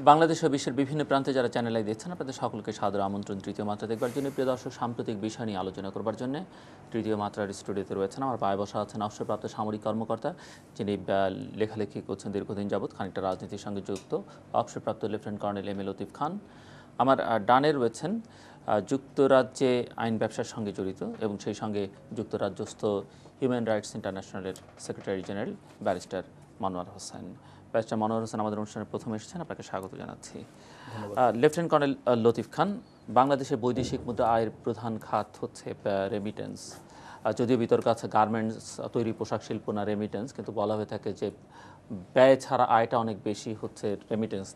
বাংলাদেশ ও বিশ্বের বিভিন্ন প্রান্তে যারা চ্যানেল আই দেখছেন আপনাদের সকলকে সাদর আমন্ত্রণ তৃতীয় মাত্রা দেখবার জন্য। প্রিয় দর্শক, সাম্প্রতিক বিষয় নিয়ে আলোচনা করবার জন্য তৃতীয় মাত্রার স্টুডিওতে রয়েছেন আমার পায়ে বসা আছেন অবসরপ্রাপ্ত সামরিক কর্মকর্তা, যিনি লেখালেখি করছেন দীর্ঘদিন যাবৎ, খানিকটা রাজনীতির সঙ্গে যুক্ত, অবসরপ্রাপ্ত lieutenant colonel M A Latif খান। আমার ডানে রয়েছেন যুক্তরাজ্যে আইন ব্যবসার সঙ্গে জড়িত এবং সেই সঙ্গে যুক্তরাজ্যস্থ হিউম্যান রাইটস ইন্টারন্যাশনালের secretary general barrister Monowar Hossain. Barrister Monowar Hossain আমাদের অনুষ্ঠানে প্রথমে এসেছেন, আপনাকে স্বাগত জানাচ্ছি। লেফটেন্যান্ট কর্নেল লতিফ খান, বাংলাদেশের বৈদেশিক মুদ্রা আয়ের প্রধান খাত হচ্ছে রেমিটেন্স। যদিও বিতর্ক আছে গার্মেন্টস তৈরি, পোশাক শিল্প না রেমিটেন্স, কিন্তু বলা হয়ে থাকে যে ব্যয় ছাড়া আয়টা অনেক বেশি হচ্ছে রেমিটেন্স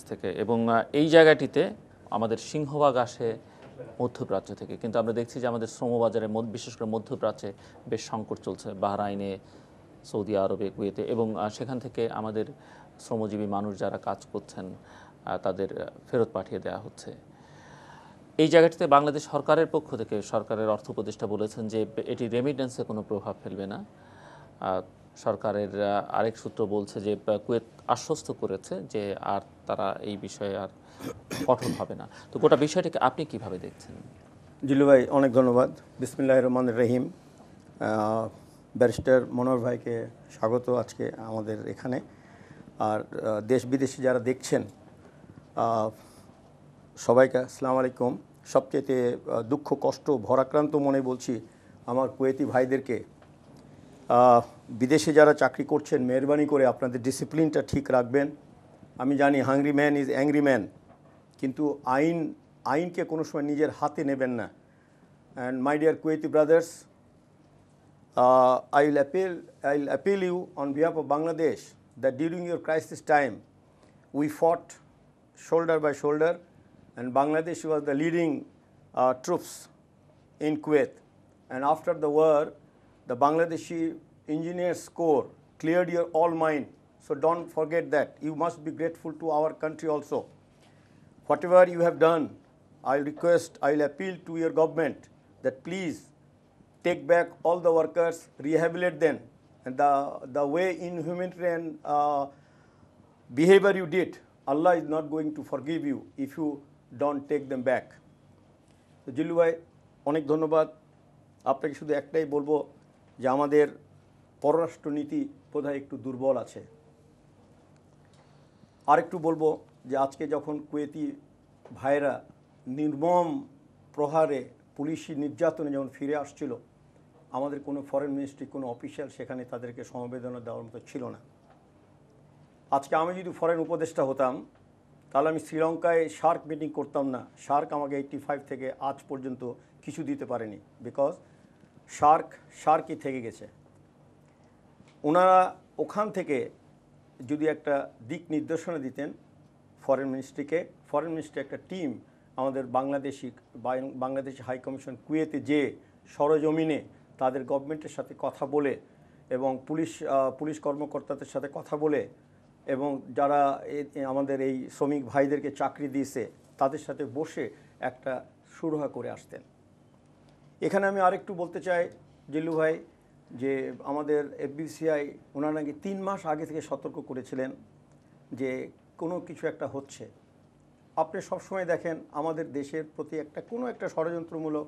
থেকে এবং এই জায়গাটিতে আমাদের সিংহভাগ আসে মধ্যপ্রাচ্য থেকে। কিন্তু আমরা দেখছি যে আমাদের শ্রমবাজারে বিশেষ করে মধ্যপ্রাচ্যে বেশ সংকট চলছে, বাহরাইনে, সৌদি আরবে, কুয়েতে, এবং সেখান থেকে আমাদের শ্রমজীবী মানুষ যারা কাজ করছেন তাদের ফেরত পাঠিয়ে দেওয়া হচ্ছে। এই জায়গাটিতে বাংলাদেশ সরকারের পক্ষ থেকে সরকারের অর্থ উপদেষ্টা বলেছেন যে এটি রেমিটেন্সে কোনো প্রভাব ফেলবে না। সরকারের আরেক সূত্র বলছে যে কুয়েত আশ্বস্ত করেছে যে আর তারা এই বিষয়ে আর কঠোর হবে না। তো গোটা বিষয়টাকে আপনি কিভাবে দেখছেন? জিল্লু ভাই, অনেক ধন্যবাদ। বিসমিল্লাহির রহমানির রহিম। ব্যারিস্টার মনোহর ভাইকে স্বাগত আজকে আমাদের এখানে। আর দেশ বিদেশে যারা দেখছেন সবাইকে আসসালামু আলাইকুম। সবচেয়ে দুঃখ কষ্ট ভরাক্রান্ত মনে বলছি আমার কুয়েতি ভাইদেরকে, বিদেশে যারা চাকরি করছেন মেহরবানি করে আপনাদের ডিসিপ্লিনটা ঠিক রাখবেন। আমি জানি hungry man is angry man, কিন্তু আইনকে কোনো সময় নিজের হাতে নেবেন না। And my dear Kuwaiti brothers, I'll appeal you on behalf of Bangladesh that during your crisis time, we fought shoulder by shoulder, and Bangladesh was the leading troops in Kuwait. And after the war, the Bangladeshi engineers corps cleared your all mine. So don't forget that. You must be grateful to our country also. Whatever you have done, I'll appeal to your government that please take back all the workers, rehabilitate them, and the way in humanitarian behavior you did, Allah is not going to forgive you if you don't take them back. তো জিল্লু ভাই, অনেক ধন্যবাদ। আপনাকে শুধু একটাই বলবো যে আমাদের পররাষ্ট্রনীতি বোধহয় একটু দুর্বল আছে। আরেকটু বলবো যে আজকে যখন কুয়েতি ভাইরা নির্মম প্রহারে পুলিশি নির্যাতনে যখন ফিরে আসছিল, আমাদের কোনো ফরেন মিনিস্ট্রি, কোনো অফিসিয়াল সেখানে তাদেরকে সমবেদনা দেওয়ার মতো ছিল না। আজকে আমি যদি ফরেন উপদেষ্টা হতাম তাহলে আমি শ্রীলঙ্কায় শার্ক মিটিং করতাম না। শার্ক আমাকে 85 থেকে আজ পর্যন্ত কিছু দিতে পারেনি, বিকজ শার্কই থেকে গেছে। ওনারা ওখান থেকে যদি একটা দিক নির্দেশনা দিতেন ফরেন মিনিস্ট্রি একটা টিম আমাদের বাংলাদেশি হাই কমিশন কুয়েতে যে সরজমিনে তাদের গভর্নমেন্টের সাথে কথা বলে এবং পুলিশ কর্মকর্তাদের সাথে কথা বলে এবং যারা আমাদের এই শ্রমিক ভাইদেরকে চাকরি দিয়েছে তাদের সাথে বসে একটা সুরাহা করে আসতেন। এখানে আমি আরেকটু বলতে চাই জিল্লু ভাই, যে আমাদের এফবিসিআই ওনারা নাকি 3 মাস আগে থেকে সতর্ক করেছিলেন যে কোনো কিছু একটা হচ্ছে। আপনি সবসময় দেখেন আমাদের দেশের প্রতি কোনো একটা ষড়যন্ত্রমূলক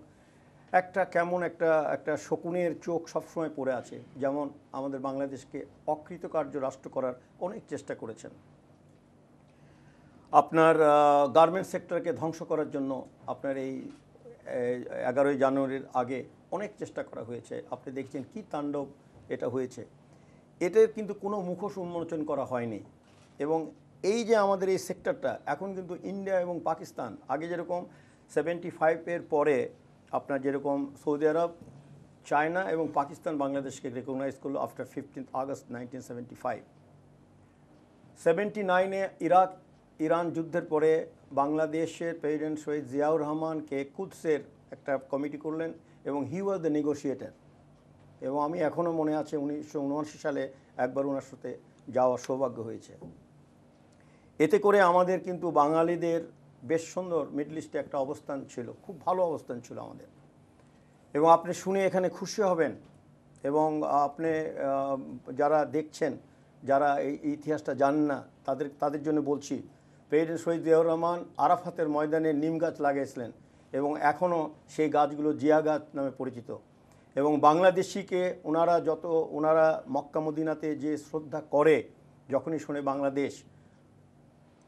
একটা শকুনের চোখ সবসময় পড়ে আছে। যেমন আমাদের বাংলাদেশকে অকৃতকার্য রাষ্ট্র করার অনেক চেষ্টা করেছেন। আপনার গার্মেন্টস সেক্টরকে ধ্বংস করার জন্য আপনার এই 11ই জানুয়ারির আগে অনেক চেষ্টা করা হয়েছে। আপনি দেখছেন কি তাণ্ডব এটা হয়েছে। এটার কিন্তু কোনো মুখোশ উন্মোচন করা হয়নি। এবং এই যে আমাদের এই সেক্টরটা এখন কিন্তু ইন্ডিয়া এবং পাকিস্তান, আগে যেরকম 75-এর পরে আপনার যেরকম সৌদি আরব, চায়না এবং পাকিস্তান বাংলাদেশকে রেকগনাইজ করলো আফটার 15 আগস্ট 1975। 79-এ ইরান যুদ্ধের পরে বাংলাদেশের প্রেসিডেন্ট শহীদ জিয়াউর রহমানকে কুদসের একটা কমিটি করলেন এবং হি ওয়াজ দ্য নেগোশিয়েটার। এবং আমি এখনও মনে আছে 1979 সালে একবার ওনার সাথে যাওয়ার সৌভাগ্য হয়েছে। এতে করে আমাদের কিন্তু বাঙালিদের বেশ সুন্দর মিডল ইস্টে একটা অবস্থান ছিল, খুব ভালো অবস্থান ছিল আমাদের। এবং আপনি শুনে এখানে খুশি হবেন এবং আপনি যারা দেখছেন, যারা এই ইতিহাসটা জানেন না, তাদের জন্য বলছি, প্রেসিডেন্ট শহীদ জিয়াউর রহমান আরাফাতের ময়দানে নিম গাছ লাগিয়েছিলেন এবং এখনও সেই গাছগুলো জিয়া গাছ নামে পরিচিত। এবং বাংলাদেশিকে ওনারা মক্কা মদিনাতে যে শ্রদ্ধা করে, যখনই শোনে বাংলাদেশ,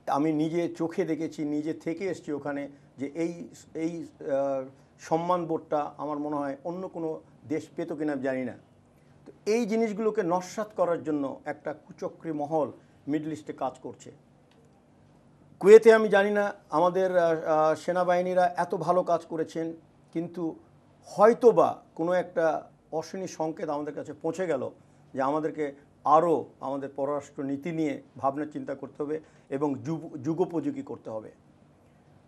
আমি নিজে চোখে দেখেছি, নিজে থেকে এসেছি ওখানে, যে এই সম্মানবোধটা আমার মনে হয় অন্য কোনো দেশ পেত কিনা জানি না। তো এই জিনিসগুলোকে নস্যাৎ করার জন্য একটা কুচক্রী মহল মিডল ইস্টে কাজ করছে। কুয়েতে আমি জানি না আমাদের সেনাবাহিনীরা এত ভালো কাজ করেছেন, কিন্তু হয়তোবা কোনো একটা অশনি সংকেত আমাদের কাছে পৌঁছে গেল যে আমাদেরকে আরও আমাদের পররাষ্ট্র নীতি নিয়ে ভাবনা চিন্তা করতে হবে এবং যুগোপযোগী করতে হবে।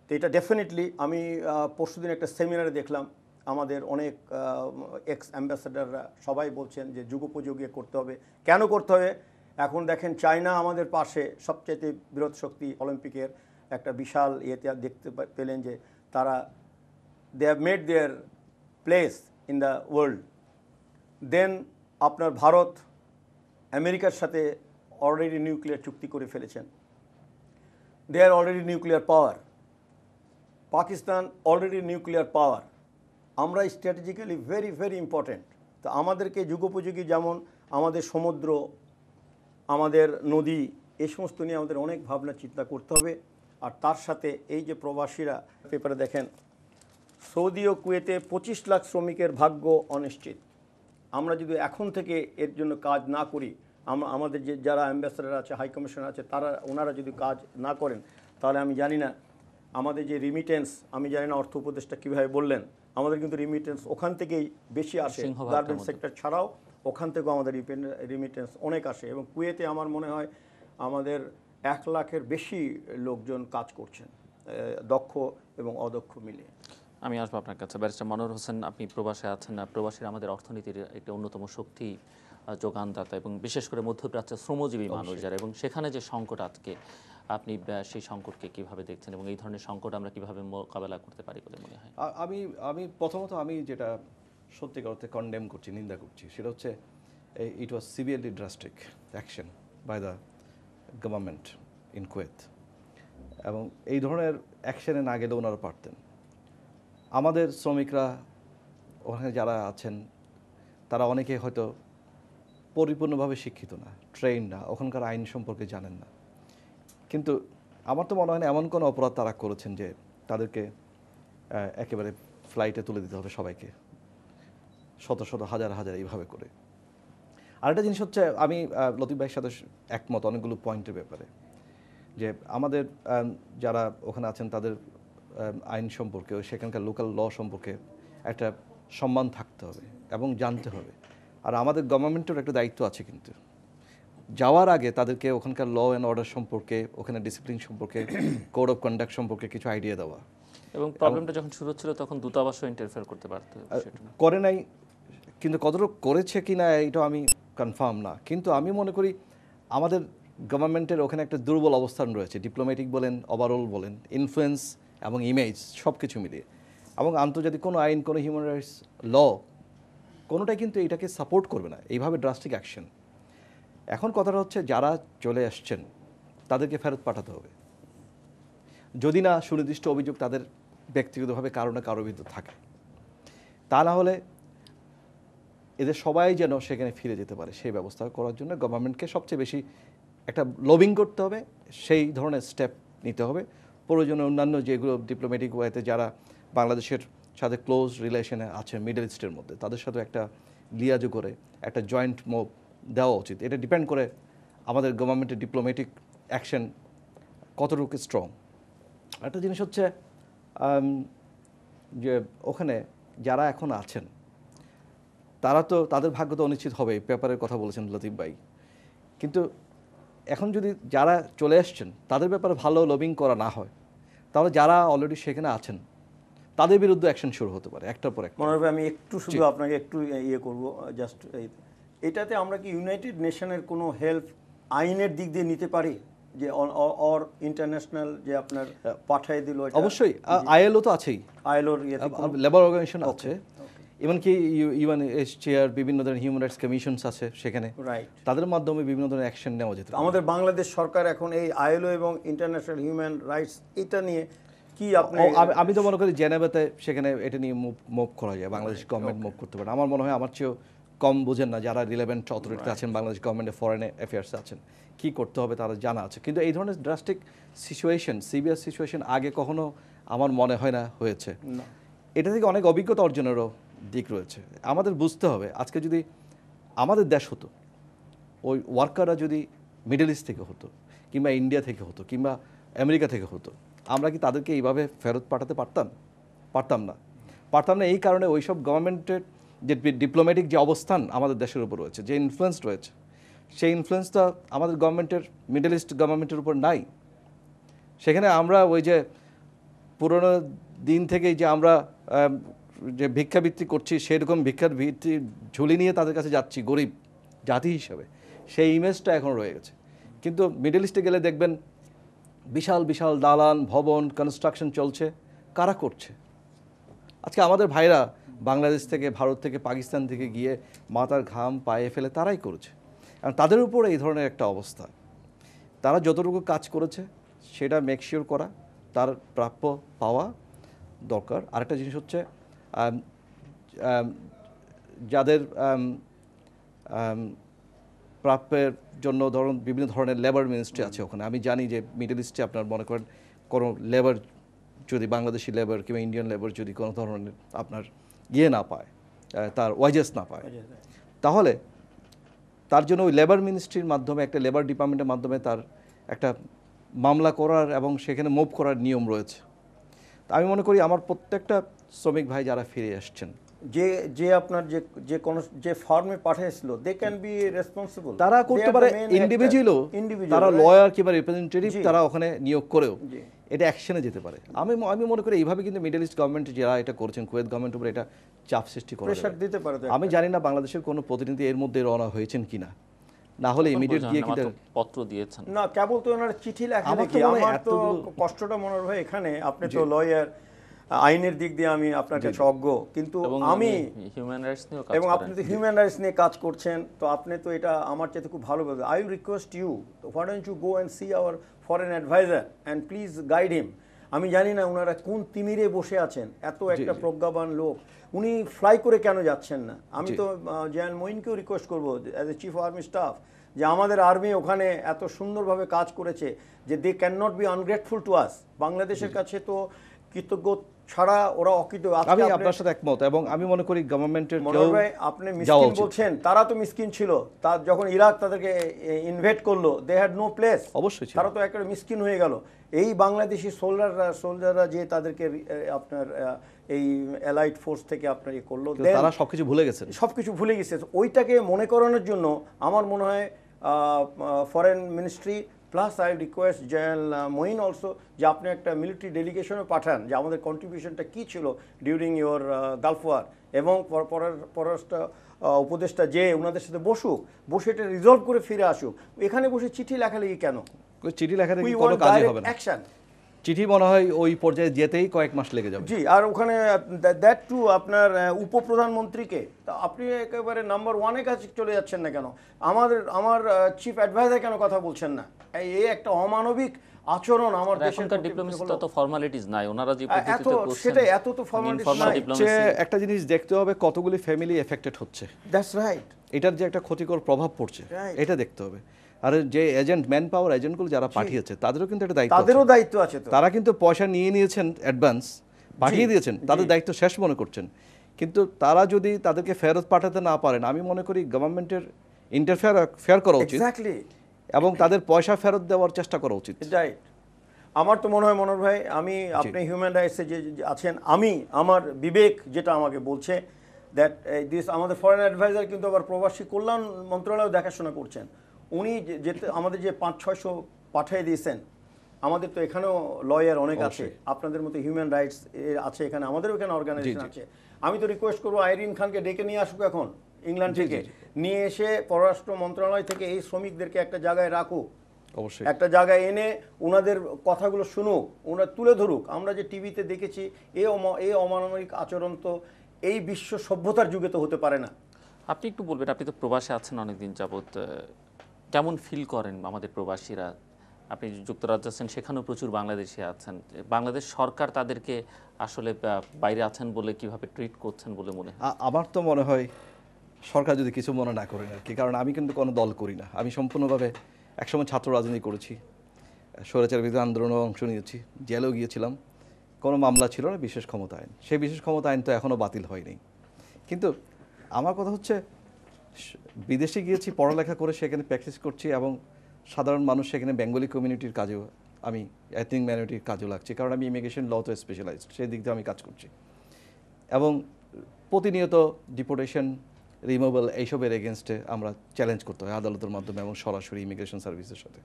তো এটা ডেফিনেটলি আমি পরশুদিন একটা সেমিনারে দেখলাম, আমাদের অনেক এক্স অ্যাম্বাসেডাররা সবাই বলছেন যে যুগোপযোগী করতে হবে। কেন করতে হবে? এখন দেখেন চায়না আমাদের পাশে সবচেয়ে বৃহৎ শক্তি, অলিম্পিকের একটা বিশাল ইয়েতে দেখতে পেলেন যে তারা they have made their place in the world. Then আপনার ভারত আমেরিকার সাথে অলরেডি নিউক্লিয়ার চুক্তি করে ফেলেছেন, they are already nuclear power. Pakistan already nuclear power. আমরা স্ট্র্যাটেজিক্যালি ভেরি ভেরি ইম্পর্ট্যান্ট। তো আমাদেরকে যুগোপযোগী, যেমন আমাদের সমুদ্র, আমাদের নদী, এই সমস্ত নিয়ে আমাদের অনেক ভাবনা চিন্তা করতে হবে। আর তার সাথে এই যে প্রবাসীরা, পেপারে দেখেন সৌদি ও কুয়েতে 25 লাখ শ্রমিকের ভাগ্য অনিশ্চিত। আমরা যদি এখন থেকে এর জন্য কাজ না করি, আমাদের যে যারা অ্যাম্বাসেডার আছে, হাই কমিশনার আছে, ওনারা যদি কাজ না করেন, তাহলে আমি জানি না আমাদের যে রিমিটেন্স, আমি জানি না অর্থ উপদেষ্টা কীভাবে বললেন, আমাদের কিন্তু রিমিটেন্স ওখান থেকেই বেশি আসে, গার্মেন্টস সেক্টর ছাড়াও ওখান থেকেও আমাদের রিমিটেন্স অনেক আসে। এবং কুয়েতে আমার মনে হয় আমাদের 1 লাখের বেশি লোকজন কাজ করছেন, দক্ষ এবং অদক্ষ মিলিয়ে। আমি আসবো আপনার কাছে। ব্যারিস্টার মনোয়ার হোসেন, আপনি প্রবাসে আছেন। প্রবাসীরা আমাদের অর্থনীতির একটি অন্যতম শক্তি যোগানদাতা, এবং বিশেষ করে মধ্যপ্রাচ্যের শ্রমজীবী মানুষ যারা, এবং সেখানে যে সংকট আজকে, আপনি সেই সংকটকে কিভাবে দেখছেন এবং এই ধরনের সংকট আমরা কিভাবে মোকাবেলা করতে পারি বলে মনে হয়? আমি প্রথমত যেটা সত্যিকার অর্থে কন্ডেম করছি, নিন্দা করছি, সেটা হচ্ছে it was severely drastic action by the government in Kuwait. এবং এই ধরনের অ্যাকশনে না গেলে ওনারা পারতেন। আমাদের শ্রমিকরা ওখানে যারা আছেন তারা অনেকে হয়তো পরিপূর্ণভাবে শিক্ষিত না, ট্রেন না, ওখানকার আইন সম্পর্কে জানেন না। কিন্তু আমার তো মনে হয় না এমন কোনো অপরাধ তারা করেছেন যে তাদেরকে একেবারে ফ্লাইটে তুলে দিতে হবে সবাইকে, শত শত হাজার হাজার এইভাবে করে। আরেকটা জিনিস হচ্ছে, আমি লতিফ ভাইয়ের সাথে একমত অনেকগুলো পয়েন্টের ব্যাপারে, যে আমাদের যারা ওখানে আছেন তাদের আইন সম্পর্কে, সেখানকার লোকাল ল সম্পর্কে একটা সম্মান থাকতে হবে এবং জানতে হবে। আর আমাদের গভর্নমেন্টের একটা দায়িত্ব আছে কিন্তু যাওয়ার আগে তাদেরকে ওখানকার ল অ্যান্ড অর্ডার সম্পর্কে, ওখানে ডিসিপ্লিন সম্পর্কে, কোড অফ কন্ডাক্ট সম্পর্কে কিছু আইডিয়া দেওয়া। এবং প্রবলেমটা যখন শুরু হচ্ছিল তখন দূতাবাসও ইন্টারফেয়ার করতে পারতো, করে নাই। কিন্তু কতটুকু করেছে কি না এটা আমি কনফার্ম না। কিন্তু আমি মনে করি আমাদের গভর্নমেন্টের ওখানে একটা দুর্বল অবস্থান রয়েছে, ডিপ্লোম্যাটিক বলেন, ওভারঅল বলেন, ইনফ্লুয়েন্স এবং ইমেজ সব কিছু মিলিয়ে। এবং আন্তর্জাতিক কোনো আইন, কোনো হিউম্যান রাইটস ল, কোনোটাই কিন্তু এটাকে সাপোর্ট করবে না এইভাবে ড্রাস্টিক অ্যাকশন। এখন কথাটা হচ্ছে যারা চলে আসছেন তাদেরকে ফেরত পাঠাতে হবে, যদি না সুনির্দিষ্ট অভিযোগ তাদের ব্যক্তিগতভাবে কারো না কারোর বিরুদ্ধে থাকে। তা না হলে এদের সবাই যেন সেখানে ফিরে যেতে পারে সেই ব্যবস্থা করার জন্য গভর্নমেন্টকে সবচেয়ে বেশি একটা লবিং করতে হবে, সেই ধরনের স্টেপ নিতে হবে। প্রয়োজনে অন্যান্য যেগুলো ডিপ্লোম্যাটিক ওয়েতে যারা বাংলাদেশের সাথে ক্লোজ রিলেশনে আছে মিডল ইস্টের মধ্যে, তাদের সাথে একটা লিয়াজো করে একটা জয়েন্ট মুভ দেওয়া উচিত। এটা ডিপেন্ড করে আমাদের গভর্নমেন্টের ডিপ্লোম্যাটিক অ্যাকশন কতটুকু স্ট্রং। একটা জিনিস হচ্ছে যে ওখানে যারা এখন আছেন তারা তো তাদের ভাগ্য তো অনিশ্চিত হবে, পেপারের কথা বলেছেন লতিফ ভাই। কিন্তু এখন যদি যারা চলে আসছেন তাদের ব্যাপারে ভালো লবিং করা না হয়, তাহলে যারা অলরেডি সেখানে আছেন তাদের বিরুদ্ধে অ্যাকশন শুরু হতে পারে একটার পর একটা। মনে হবে আমি একটু শুধু আপনাকে একটু করবো, জাস্ট এটাতে আমরা কি ইউনাইটেড নেশনের কোনো হেল্প আইনের দিক দিয়ে নিতে পারি, যে অর ইন্টারন্যাশনাল যে আপনার পাঠিয়ে দিল? অবশ্যই, আইএলও তো আছেই, আইএলওর লেবার অর্গানাইজেশন আছে। এমনকি ইউএনএইচসিআর বিভিন্ন ধরনের হিউম্যান রাইটস কমিশনস আছে সেখানে, রাইট। তাদের মাধ্যমে বিভিন্ন ধরনের অ্যাকশন নেওয়া যেতে পারে। আমাদের বাংলাদেশ সরকার এখন এই আইএলও এবং ইন্টারন্যাশনাল হিউম্যান রাইটস এটা নিয়ে কি আপনি আমি তো মনে করি জেনেভাতে সেখানে এটা নিয়ে মুভ করা যায়, বাংলাদেশ গভর্নমেন্ট মুভ করতে পারে। আমার মনে হয় আমার চেয়েও কম বোঝেন না যারা রিলেভেন্ট অথরিটিতে আছেন, বাংলাদেশ গভর্নমেন্টের ফরেন অ্যাফেয়ার্সে আছেন, কি করতে হবে তারা জানা আছে। কিন্তু এই ধরনের ড্রাস্টিক সিচুয়েশন, সিভিয়ার সিচুয়েশন আগে কখনো আমার মনে হয় না হয়েছে। এটা থেকে অনেক অভিজ্ঞতা অর্জনেরও দিক রয়েছে। আমাদের বুঝতে হবে আজকে যদি আমাদের দেশ হতো, ওই ওয়ার্কাররা যদি মিডল ইস্ট থেকে হতো, কিংবা ইন্ডিয়া থেকে হতো, কিংবা আমেরিকা থেকে হতো, আমরা কি তাদেরকে এইভাবে ফেরত পাঠাতে পারতাম? পারতাম না। এই কারণে ওইসব গভর্নমেন্টের যে ডিপ্লোম্যাটিক যে অবস্থান আমাদের দেশের উপর রয়েছে, যে ইনফ্লুয়েন্স রয়েছে, সেই ইনফ্লুয়েন্সটা আমাদের গভর্নমেন্টের, মিডল ইস্ট গভর্নমেন্টের উপর নাই। সেখানে আমরা ওই যে পুরোনো দিন থেকেই যে আমরা যে ভিক্ষাবৃত্তি করছি, সেরকম ভিক্ষার ভিত্তি ঝুলি নিয়ে তাদের কাছে যাচ্ছি গরিব জাতি হিসাবে, সেই ইমেজটা এখন রয়ে গেছে। কিন্তু মিডল ইস্টে গেলে দেখবেন বিশাল বিশাল দালান ভবন কনস্ট্রাকশন চলছে। কারা করছে? আজকে আমাদের ভাইরা বাংলাদেশ থেকে, ভারত থেকে, পাকিস্তান থেকে গিয়ে মাথার ঘাম পায়ে ফেলে তারাই করেছে। আর তাদের উপরে এই ধরনের একটা অবস্থা, তারা যতটুকু কাজ করেছে সেটা মেকশিওর করা, তার প্রাপ্য পাওয়া দরকার। আরেকটা জিনিস হচ্ছে যাদের প্রাপ্যের জন্য ধরুন বিভিন্ন ধরনের লেবার মিনিস্ট্রি আছে ওখানে। আমি জানি যে মিডল ইস্টে আপনার মনে করেন কোনো লেবার যদি, বাংলাদেশি লেবার কিংবা ইন্ডিয়ান লেবার যদি কোনো ধরনের আপনার না পায়, তার ওয়াজেস না পায়, তাহলে তার জন্য ওই লেবার মিনিস্ট্রির মাধ্যমে, একটা লেবার ডিপার্টমেন্টের মাধ্যমে তার একটা মামলা করার এবং সেখানে মুভ করার নিয়ম রয়েছে। আমি মনে করি আমার প্রত্যেকটা শ্রমিক ভাই যারা ফিরে আসছেন, যে আপনার যে কোন যে ফার্মে পাঠিয়েছিল, দে ক্যান বি রেসপন্সিবল, তারা করতে পারে ইন্ডিভিজুয়ালও, তারা লয়ার কিংবা রিপ্রেজেন্টেটিভ তারা ওখানে নিয়োগ করেও এটা অ্যাকশনে যেতে পারে। আমি মনে করি এইভাবে কিন্তু মিডল ইস্ট গভর্নমেন্ট যারা এটা করছেন, কুয়েত গভর্নমেন্ট উপরে এটা চাপ সৃষ্টি করে প্রেসার দিতে পারে। আমি জানি না বাংলাদেশের কোনো প্রতিনিধি এর মধ্যে রওনা হয়েছেন কিনা, না হলে ইমিডিয়েট গিয়ে কি পত্র দিয়েছেন না, কেবল তো ওনারা চিঠি লেখা দেখি। আমার তো কষ্টটা মনে হয় এখানে, আপনি তো লয়ার, আইনের দিক দিয়ে আমি আপনার কাছে অজ্ঞ, কিন্তু আমি হিউম্যান রাইটস নিয়ে এবং আপনি তো হিউম্যান রাইটস নিয়ে কাজ করছেন, তো আপনি তো এটা আমার চাইতে খুব ভালো বলবেন। I will request you, why don't you go and see our foreign adviser and please guide him. আমি জানি না ওনারা কোন তিমিরে বসে আছেন, এত একটা প্রজ্ঞাবান লোক, উনি ফ্লাই করে কেন যাচ্ছেন না? আমি তো জেনারেল মঈনকেও রিকোয়েস্ট করবো as a chief army staff, যে আমাদের আর্মি ওখানে এত সুন্দরভাবে কাজ করেছে যে they can not be ungrateful to us. বাংলাদেশের কাছে তো কৃতজ্ঞ ছাড়া ওরা অকৃতজ্ঞ। আমি আপনার সাথে একমত, এবং আমি মনে করি গভর্নমেন্টের আপনি মিসকিন বলছেন, তারা তো মিসকিন ছিল। তার যখন ইরাক তাদেরকে ইনভেট করলো, দে হ্যাড নো প্লেস, অবশ্যই তারা তো একটা মিসকিন হয়ে গেল। এই বাংলাদেশি সোলজাররা যে তাদেরকে আপনার এই অ্যালাইড ফোর্স থেকে আপনার করলো, তারা সবকিছু ভুলে গেছে। ওইটাকে মনে করানোর জন্য আমার মনে হয় foreign ministry plus I request general Moin also, যে আপনি একটা মিলিটারি ডেলিগেশনও পাঠান, যে আমাদের কন্ট্রিবিউশনটা কী ছিল ডিউরিং ইউর গালফ ওয়ার, এবং পররাষ্ট্র উপদেষ্টা যে ওনাদের সাথে বসে এটা রিজলভ করে ফিরে আসুক। এখানে বসে চিঠি লেখালেখি কেন? চিঠি লেখালেখি কোনো কাজই হবে না। অ্যাকশন চিঠি মনে হয় ওই পর্যায়ে যেতেই কয়েক মাস লেগে যাবে। জি, আর ওখানে দ্যাট টু আপনার উপপ্রধানমন্ত্রীকে, তা আপনি একেবারে নাম্বার ওয়ানের কাছে চলে যাচ্ছেন না কেন? আমার চিফ অ্যাডভাইজার কেন কথা বলছেন না? এই একটা অমানবিক আচরণ আমার দেশের। ডিপ্লোমেসিতে তো ফর্মালিটিস নাই, ওনারা যে পদ্ধতিতে করছেন সেটা এত তো ফর্মালিটিস নাই। একটা জিনিস দেখতে হবে কতগুলি ফ্যামিলি এফেক্টেড হচ্ছে, দ্যাটস রাইট। এটার যে একটা ক্ষতিকর প্রভাব পড়ছে এটা দেখতে হবে। আর যে এজেন্ট, ম্যান পাওয়ার এজেন্টগুলো যারা পাঠিয়েছে তাদেরও কিন্তু একটা দায়িত্ব আছে। তারা কিন্তু পয়সা নিয়েছেন অ্যাডভান্স, পাঠিয়ে দিয়েছেন, তাদের দায়িত্ব শেষ মনে করছেন। কিন্তু তারা যদি তাদেরকে ফেরত পাঠাতে না পারেন, আমি মনে করি গভর্নমেন্টের ইন্টারফেয়ার করা উচিত এবং তাদের পয়সা ফেরত দেওয়ার চেষ্টা করা উচিত। রাইট। আমার তো মনে হয় মনোহর ভাই, আপনি হিউম্যান রাইটসে যে আছেন, আমার বিবেক যেটা আমাকে বলছে দ্যাট আমাদের ফরেন অ্যাডভাইজার কিন্তু আবার প্রবাসী কল্যাণ মন্ত্রণালয় দেখাশোনা করছেন। উনি যেতে আমাদের যে 500-600 পাঠিয়ে দিয়েছেন, আমাদের তো এখানেও লয়ার অনেক আছে, আপনাদের মতো হিউম্যান রাইটস আছে এখানে, আমাদেরও এখানে অর্গানাইজেশন আছে। আমি তো রিকোয়েস্ট করবো আইরিন খানকে ডেকে নিয়ে আসুক এখন ইংল্যান্ড থেকে, নিয়ে এসে পররাষ্ট্র মন্ত্রণালয় থেকে এই শ্রমিকদেরকে একটা জায়গায় রাখুক, অবশ্যই একটা জায়গায় এনে ওনাদের কথাগুলো শুনুক, ওনারা তুলে ধরুক। আমরা যে টিভিতে দেখেছি এই অমানবিক আচরণ তো এই বিশ্ব সভ্যতার যুগে তো হতে পারে না। আপনি একটু বলবেন, আপনি তো প্রবাসে আছেন অনেকদিন যাবৎ, কেমন ফিল করেন আমাদের প্রবাসীরা? আপনি যুক্তরাজ্যে আছেন, সেখানেও প্রচুর বাংলাদেশি আছেন। বাংলাদেশ সরকার তাদেরকে আসলে বাইরে আছেন বলে কিভাবে ট্রিট করছেন বলে মনে হয়? আমার তো মনে হয় সরকার যদি কিছু মনে না করেন আর কি, কারণ আমি কিন্তু কোনো দল করি না। আমি সম্পূর্ণভাবে একসময় ছাত্র রাজনীতি করেছি, স্বৈরাচার বিরোধী আন্দোলনে অংশ নিয়েছি, জেলেও গিয়েছিলাম। কোনো মামলা ছিল না বিশেষ ক্ষমতা আইন, সেই বিশেষ ক্ষমতা আইন তো এখনও বাতিল হয়নি। কিন্তু আমার কথা হচ্ছে বিদেশে গিয়েছি, পড়ালেখা করে সেখানে প্র্যাকটিস করছি, এবং সাধারণ মানুষ সেখানে বেঙ্গলি কমিউনিটির কাজেও, আমি এথনিক মাইনরিটির কাজেও লাগছি, কারণ আমি ইমিগ্রেশন লতে স্পেশালাইজড, সেই দিক দিয়ে আমি কাজ করছি। এবং প্রতিনিয়ত ডিপোর্টেশন, রিমুভাল এইসবের এগেনস্টে আমরা চ্যালেঞ্জ করতে হয় আদালতের মাধ্যমে এবং সরাসরি ইমিগ্রেশন সার্ভিসের সাথে।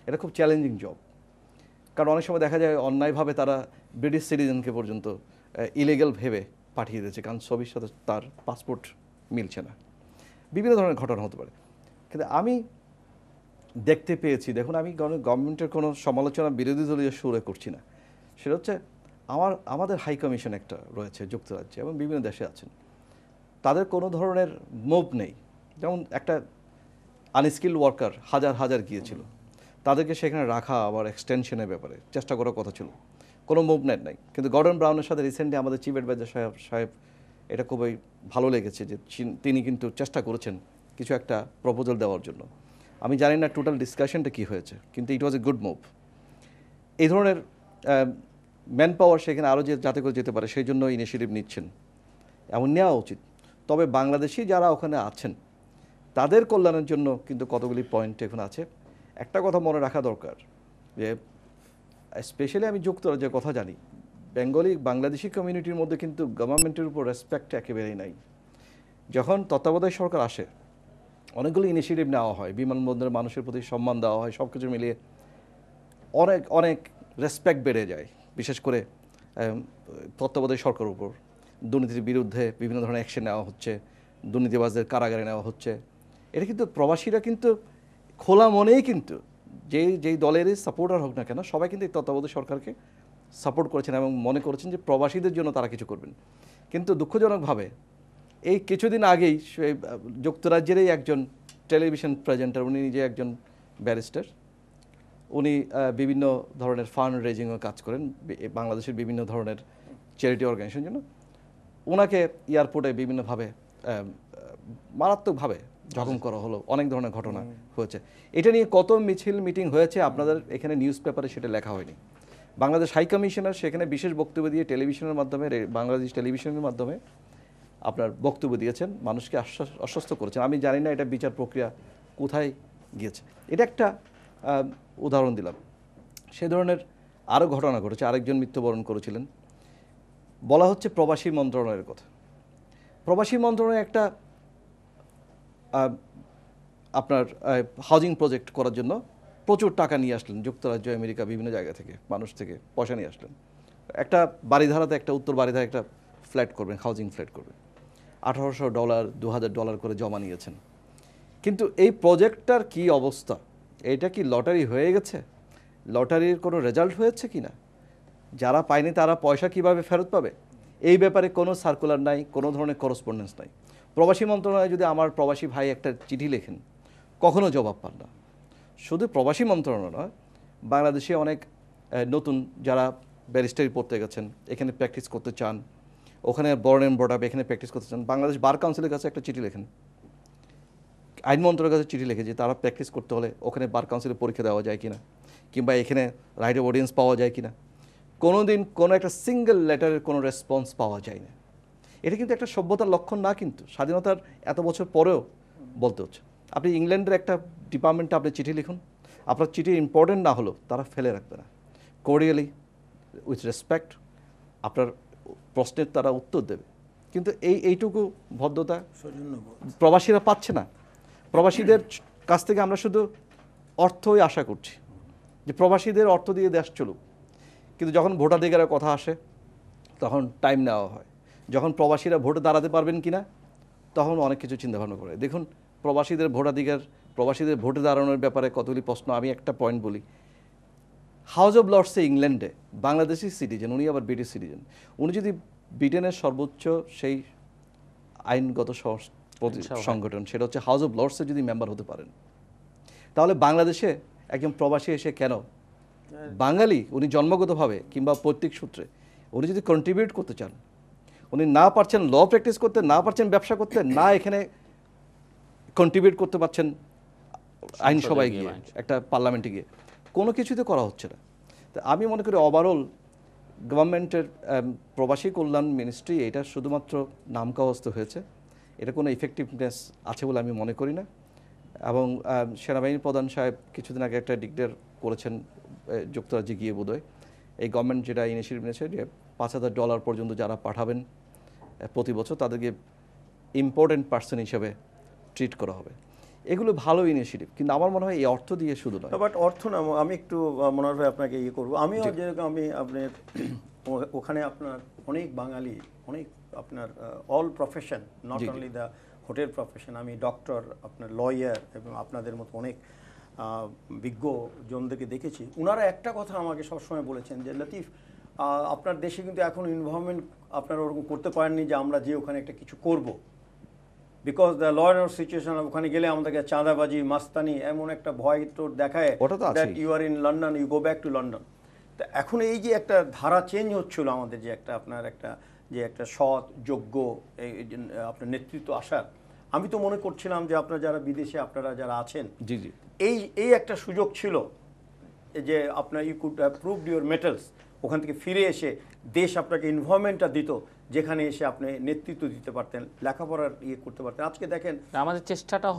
এটা খুব চ্যালেঞ্জিং জব, কারণ অনেক সময় দেখা যায় অন্যায়ভাবে তারা ব্রিটিশ সিটিজেনকে পর্যন্ত ইলিগাল ভেবে পাঠিয়ে দিয়েছে, কারণ ছবির সাথে তার পাসপোর্ট মিলছে না। বিভিন্ন ধরনের ঘটনা হতে পারে। কিন্তু আমি দেখতে পেয়েছি, দেখুন আমি গভর্নমেন্টের কোনো সমালোচনা বিরোধী দলীয় সুরে করছি না, সেটা হচ্ছে আমাদের হাই কমিশন একটা রয়েছে যুক্তরাজ্যে এবং বিভিন্ন দেশে আছেন, তাদের কোনো ধরনের মুভ নেই। যেমন একটা আনস্কিল্ড ওয়ার্কার হাজার হাজার গিয়েছিল, তাদেরকে সেখানে রাখা আবার এক্সটেনশনের ব্যাপারে চেষ্টা করার কথা ছিল, কোনো মুভমেন্ট নাই। কিন্তু গর্ডন ব্রাউনের সাথে রিসেন্টলি আমাদের চিফ অ্যাডভাইজার সাহেব এটা খুবই ভালো লেগেছে যে তিনি কিন্তু চেষ্টা করেছেন কিছু একটা প্রপোজাল দেওয়ার জন্য। আমি জানি না টোটাল ডিসকাশনটা কী হয়েছে, কিন্তু ইট ওয়াজ এ গুড মুভ। এই ধরনের ম্যান পাওয়ার সেখানে আরও যাতে করে যেতে পারে সেই জন্য ইনিশিয়েটিভ নিচ্ছেন, এমন নেওয়া উচিত। তবে বাংলাদেশি যারা ওখানে আছেন তাদের কল্যাণের জন্য কিন্তু কতগুলি পয়েন্ট এখন আছে। একটা কথা মনে রাখা দরকার যে স্পেশালি আমি যুক্তরাজ্যের কথা জানি, বাংলাদেশি কমিউনিটির মধ্যে কিন্তু গভর্নমেন্টের উপর রেসপেক্ট একেবারেই নাই। যখন তত্ত্বাবধায়ক সরকার আসে অনেকগুলো ইনিশিয়েটিভ নেওয়া হয়, বিমানবন্দরের মানুষের প্রতি সম্মান দেওয়া হয়, সব কিছু মিলিয়ে অনেক অনেক রেসপেক্ট বেড়ে যায়, বিশেষ করে তত্ত্বাবধায়ক সরকারের উপর। দুর্নীতির বিরুদ্ধে বিভিন্ন ধরনের অ্যাকশন নেওয়া হচ্ছে, দুর্নীতিবাজদের কারাগারে নেওয়া হচ্ছে। এটা কিন্তু প্রবাসীরা কিন্তু খোলা মনেই কিন্তু যেই দলেরই সাপোর্টার হোক না কেন, সবাই কিন্তু এই তত্ত্বাবধায়ক সরকারকে সাপোর্ট করেছেন এবং মনে করেছেন যে প্রবাসীদের জন্য তারা কিছু করবেন। কিন্তু দুঃখজনকভাবে এই কিছুদিন আগেই যুক্তরাজ্যেরই একজন টেলিভিশন প্রেজেন্টার, উনি নিজে একজন ব্যারিস্টার, উনি বিভিন্ন ধরনের ফান্ড রেজিংও কাজ করেন বাংলাদেশের বিভিন্ন ধরনের চ্যারিটি অর্গানাইজেশনের জন্য, ওনাকে এয়ারপোর্টে বিভিন্নভাবে মারাত্মকভাবে জখম করা হলো, অনেক ধরনের ঘটনা হয়েছে। এটা নিয়ে কত মিটিং হয়েছে আপনাদের এখানে নিউজ পেপারে সেটা লেখা হয়নি। বাংলাদেশ হাই কমিশনার সেখানে বিশেষ বক্তব্য দিয়ে টেলিভিশনের মাধ্যমে, বাংলাদেশ টেলিভিশনের মাধ্যমে আপনার বক্তব্য দিয়েছেন, মানুষকে আশ্বস্ত করেছেন। আমি জানি না এটা বিচার প্রক্রিয়া কোথায় গিয়েছে। এটা একটা উদাহরণ দিলাম। সে ধরনের আরও ঘটনা ঘটেছে। আরেকজন মৃত্যুবরণ করেছিলেন। বলা হচ্ছে প্রবাসী মন্ত্রণালয়ের কথা। প্রবাসী মন্ত্রণালয় একটা আপনার হাউজিং প্রজেক্ট করার জন্য প্রচুর টাকা নিয়ে আসলেন যুক্তরাজ্য, আমেরিকা, বিভিন্ন জায়গা থেকে, মানুষ থেকে পয়সা নিয়ে আসলেন। একটা বাড়িধারাতে, একটা উত্তর বাড়িধারা একটা ফ্ল্যাট করবেন, হাউজিং ফ্ল্যাট করবেন। $1800, $2000 করে জমা নিয়েছেন। কিন্তু এই প্রজেক্টটার কি অবস্থা? এটা কি লটারি হয়ে গেছে? লটারির কোনো রেজাল্ট হয়েছে কি না? যারা পায়নি তারা পয়সা কিভাবে ফেরত পাবে? এই ব্যাপারে কোনো সার্কুলার নাই, কোনো ধরনের করসপন্ডেন্স নাই। প্রবাসী মন্ত্রণালয়ে যদি আমার প্রবাসী ভাই একটা চিঠি লেখেন, কখনো জবাব পান না। শুধু প্রবাসী মন্ত্রণালয় নয়, বাংলাদেশে অনেক নতুন যারা ব্যারিস্টারি পড়তে গেছেন, এখানে প্র্যাকটিস করতে চান, ওখানে বর্ন অ্যান্ড ব্রট আপ, এখানে প্র্যাকটিস করতে চান, বাংলাদেশ বার কাউন্সিলের কাছে একটা চিঠি লেখেন, আইন মন্ত্রণালয়ের কাছে চিঠি লিখে যে তারা প্র্যাকটিস করতে হলে ওখানে বার কাউন্সিলের পরীক্ষা দেওয়া যায় কিনা, কিংবা এখানে রাইট অফ অডিয়েন্স পাওয়া যায় কিনা। কোনো দিন কোনো একটা সিঙ্গেল লেটারের কোনো রেসপন্স পাওয়া যায় না। এটা কিন্তু একটা সভ্যতার লক্ষণ না, কিন্তু স্বাধীনতার এত বছর পরেও বলতে হচ্ছে। আপনি ইংল্যান্ডের একটা ডিপার্টমেন্টে আপনি চিঠি লিখুন, আপনার চিঠি ইম্পর্টেন্ট না হলেও তারা ফেলে রাখবে না, কোরিয়ালি উইথ রেসপেক্ট আপনার প্রশ্নের তারা উত্তর দেবে। কিন্তু এইটুকু ভদ্রতা প্রবাসীরা পাচ্ছে না। প্রবাসীদের কাছ থেকে আমরা শুধু অর্থই আশা করছি যে প্রবাসীদের অর্থ দিয়ে দেশ চলুক, কিন্তু যখন ভোটাধিকারের কথা আসে তখন টাইম নেওয়া হয়। যখন প্রবাসীরা ভোটে দাঁড়াতে পারবেন কিনা তখন অনেক কিছু চিন্তাভাবনা করে। দেখুন প্রবাসীদের ভোটাধিকার, প্রবাসীদের ভোটে দাঁড়ানোর ব্যাপারে কতগুলি প্রশ্ন। আমি একটা পয়েন্ট বলি, হাউস অফ লর্ডসে ইংল্যান্ডে বাংলাদেশি সিটিজেন, উনি আবার ব্রিটিশ সিটিজেন, উনি যদি ব্রিটেনের সর্বোচ্চ সেই আইনগত আইনসভা। সংগঠন, সেটা হচ্ছে হাউস অফ লর্ডসে যদি মেম্বার হতে পারেন, তাহলে বাংলাদেশে একজন প্রবাসী এসে কেন বাঙালি উনি জন্মগতভাবে কিংবা পৈতৃক সূত্রে উনি যদি কন্ট্রিবিউট করতে চান, উনি না পারছেন ল প্র্যাকটিস করতে, না পারছেন ব্যবসা করতে, না এখানে কন্ট্রিবিউট করতে পারছেন আইনসভায় গিয়ে, একটা পার্লামেন্টে গিয়ে, কোনো কিছুতে করা হচ্ছে না। তো আমি মনে করি ওভারঅল গভর্নমেন্টের প্রবাসী কল্যাণ মিনিস্ট্রি এটা শুধুমাত্র নামকাওয়াস্ত হয়েছে, এটা কোনো ইফেক্টিভনেস আছে বলে আমি মনে করি না। এবং সেনাবাহিনী প্রধান সাহেব কিছুদিন আগে একটা ডিক্লেয়ার করেছেন যুক্তরাজ্যে গিয়ে বোধহয়, এই গভর্নমেন্ট যেটা ইনিশিয়েটিভ নিয়েছে যে $5,000 পর্যন্ত যারা পাঠাবেন প্রতি বছর তাদেরকে ইম্পর্টেন্ট পার্সন হিসেবে ট্রিট করা হবে। এগুলো ভালো ইনিশিয়েটিভ, কিন্তু আমার মনে হয় এই অর্থ দিয়ে শুধু নয়। বাট অর্থ না, আমি একটু মনোহর ভাই আপনাকে ইয়ে করবো। আমিও যেরকম আপনার ওখানে আপনার অনেক বাঙালি, অনেক আপনার all profession, not only the hotel profession, আমি ডক্টর, আপনার লয়ার এবং আপনাদের মতো অনেক বিজ্ঞ জনদেরকে দেখেছি। ওনারা একটা কথা আমাকে সবসময় বলেছেন যে লতিফ, আপনার দেশে কিন্তু এখন ইনভলভমেন্ট আপনারা ওরকম করতে পারেননি যে আমরা যে ওখানে একটা কিছু করব, because the law and order situation, ওখানে গেলে আমাদেরকে চাঁদাবাজি, মাস্তানি, এমন একটা ভয় তো দেখায় that you are in London, you go back to London. তো এখন এই যে একটা ধারা চেঞ্জ হচ্ছিল আমাদের, যে একটা আপনার একটা সৎ যোগ্য আপনার নেতৃত্ব আসার, আমি তো মনে করছিলাম যে আপনারা যারা বিদেশে আপনারা যারা আছেন, জি জি, এই একটা সুযোগ ছিল যে আপনার you could have proved your metals, ওখান থেকে ফিরে এসে দেশ আপনাকে ইনভলভমেন্টটা দিত, যেখানে এসে আপনি নেতৃত্ব দিতে পারতেন, লেখাপড়ার ইয়ে করতে পারতেন। আজকে দেখেন আমাদের চেষ্টাটা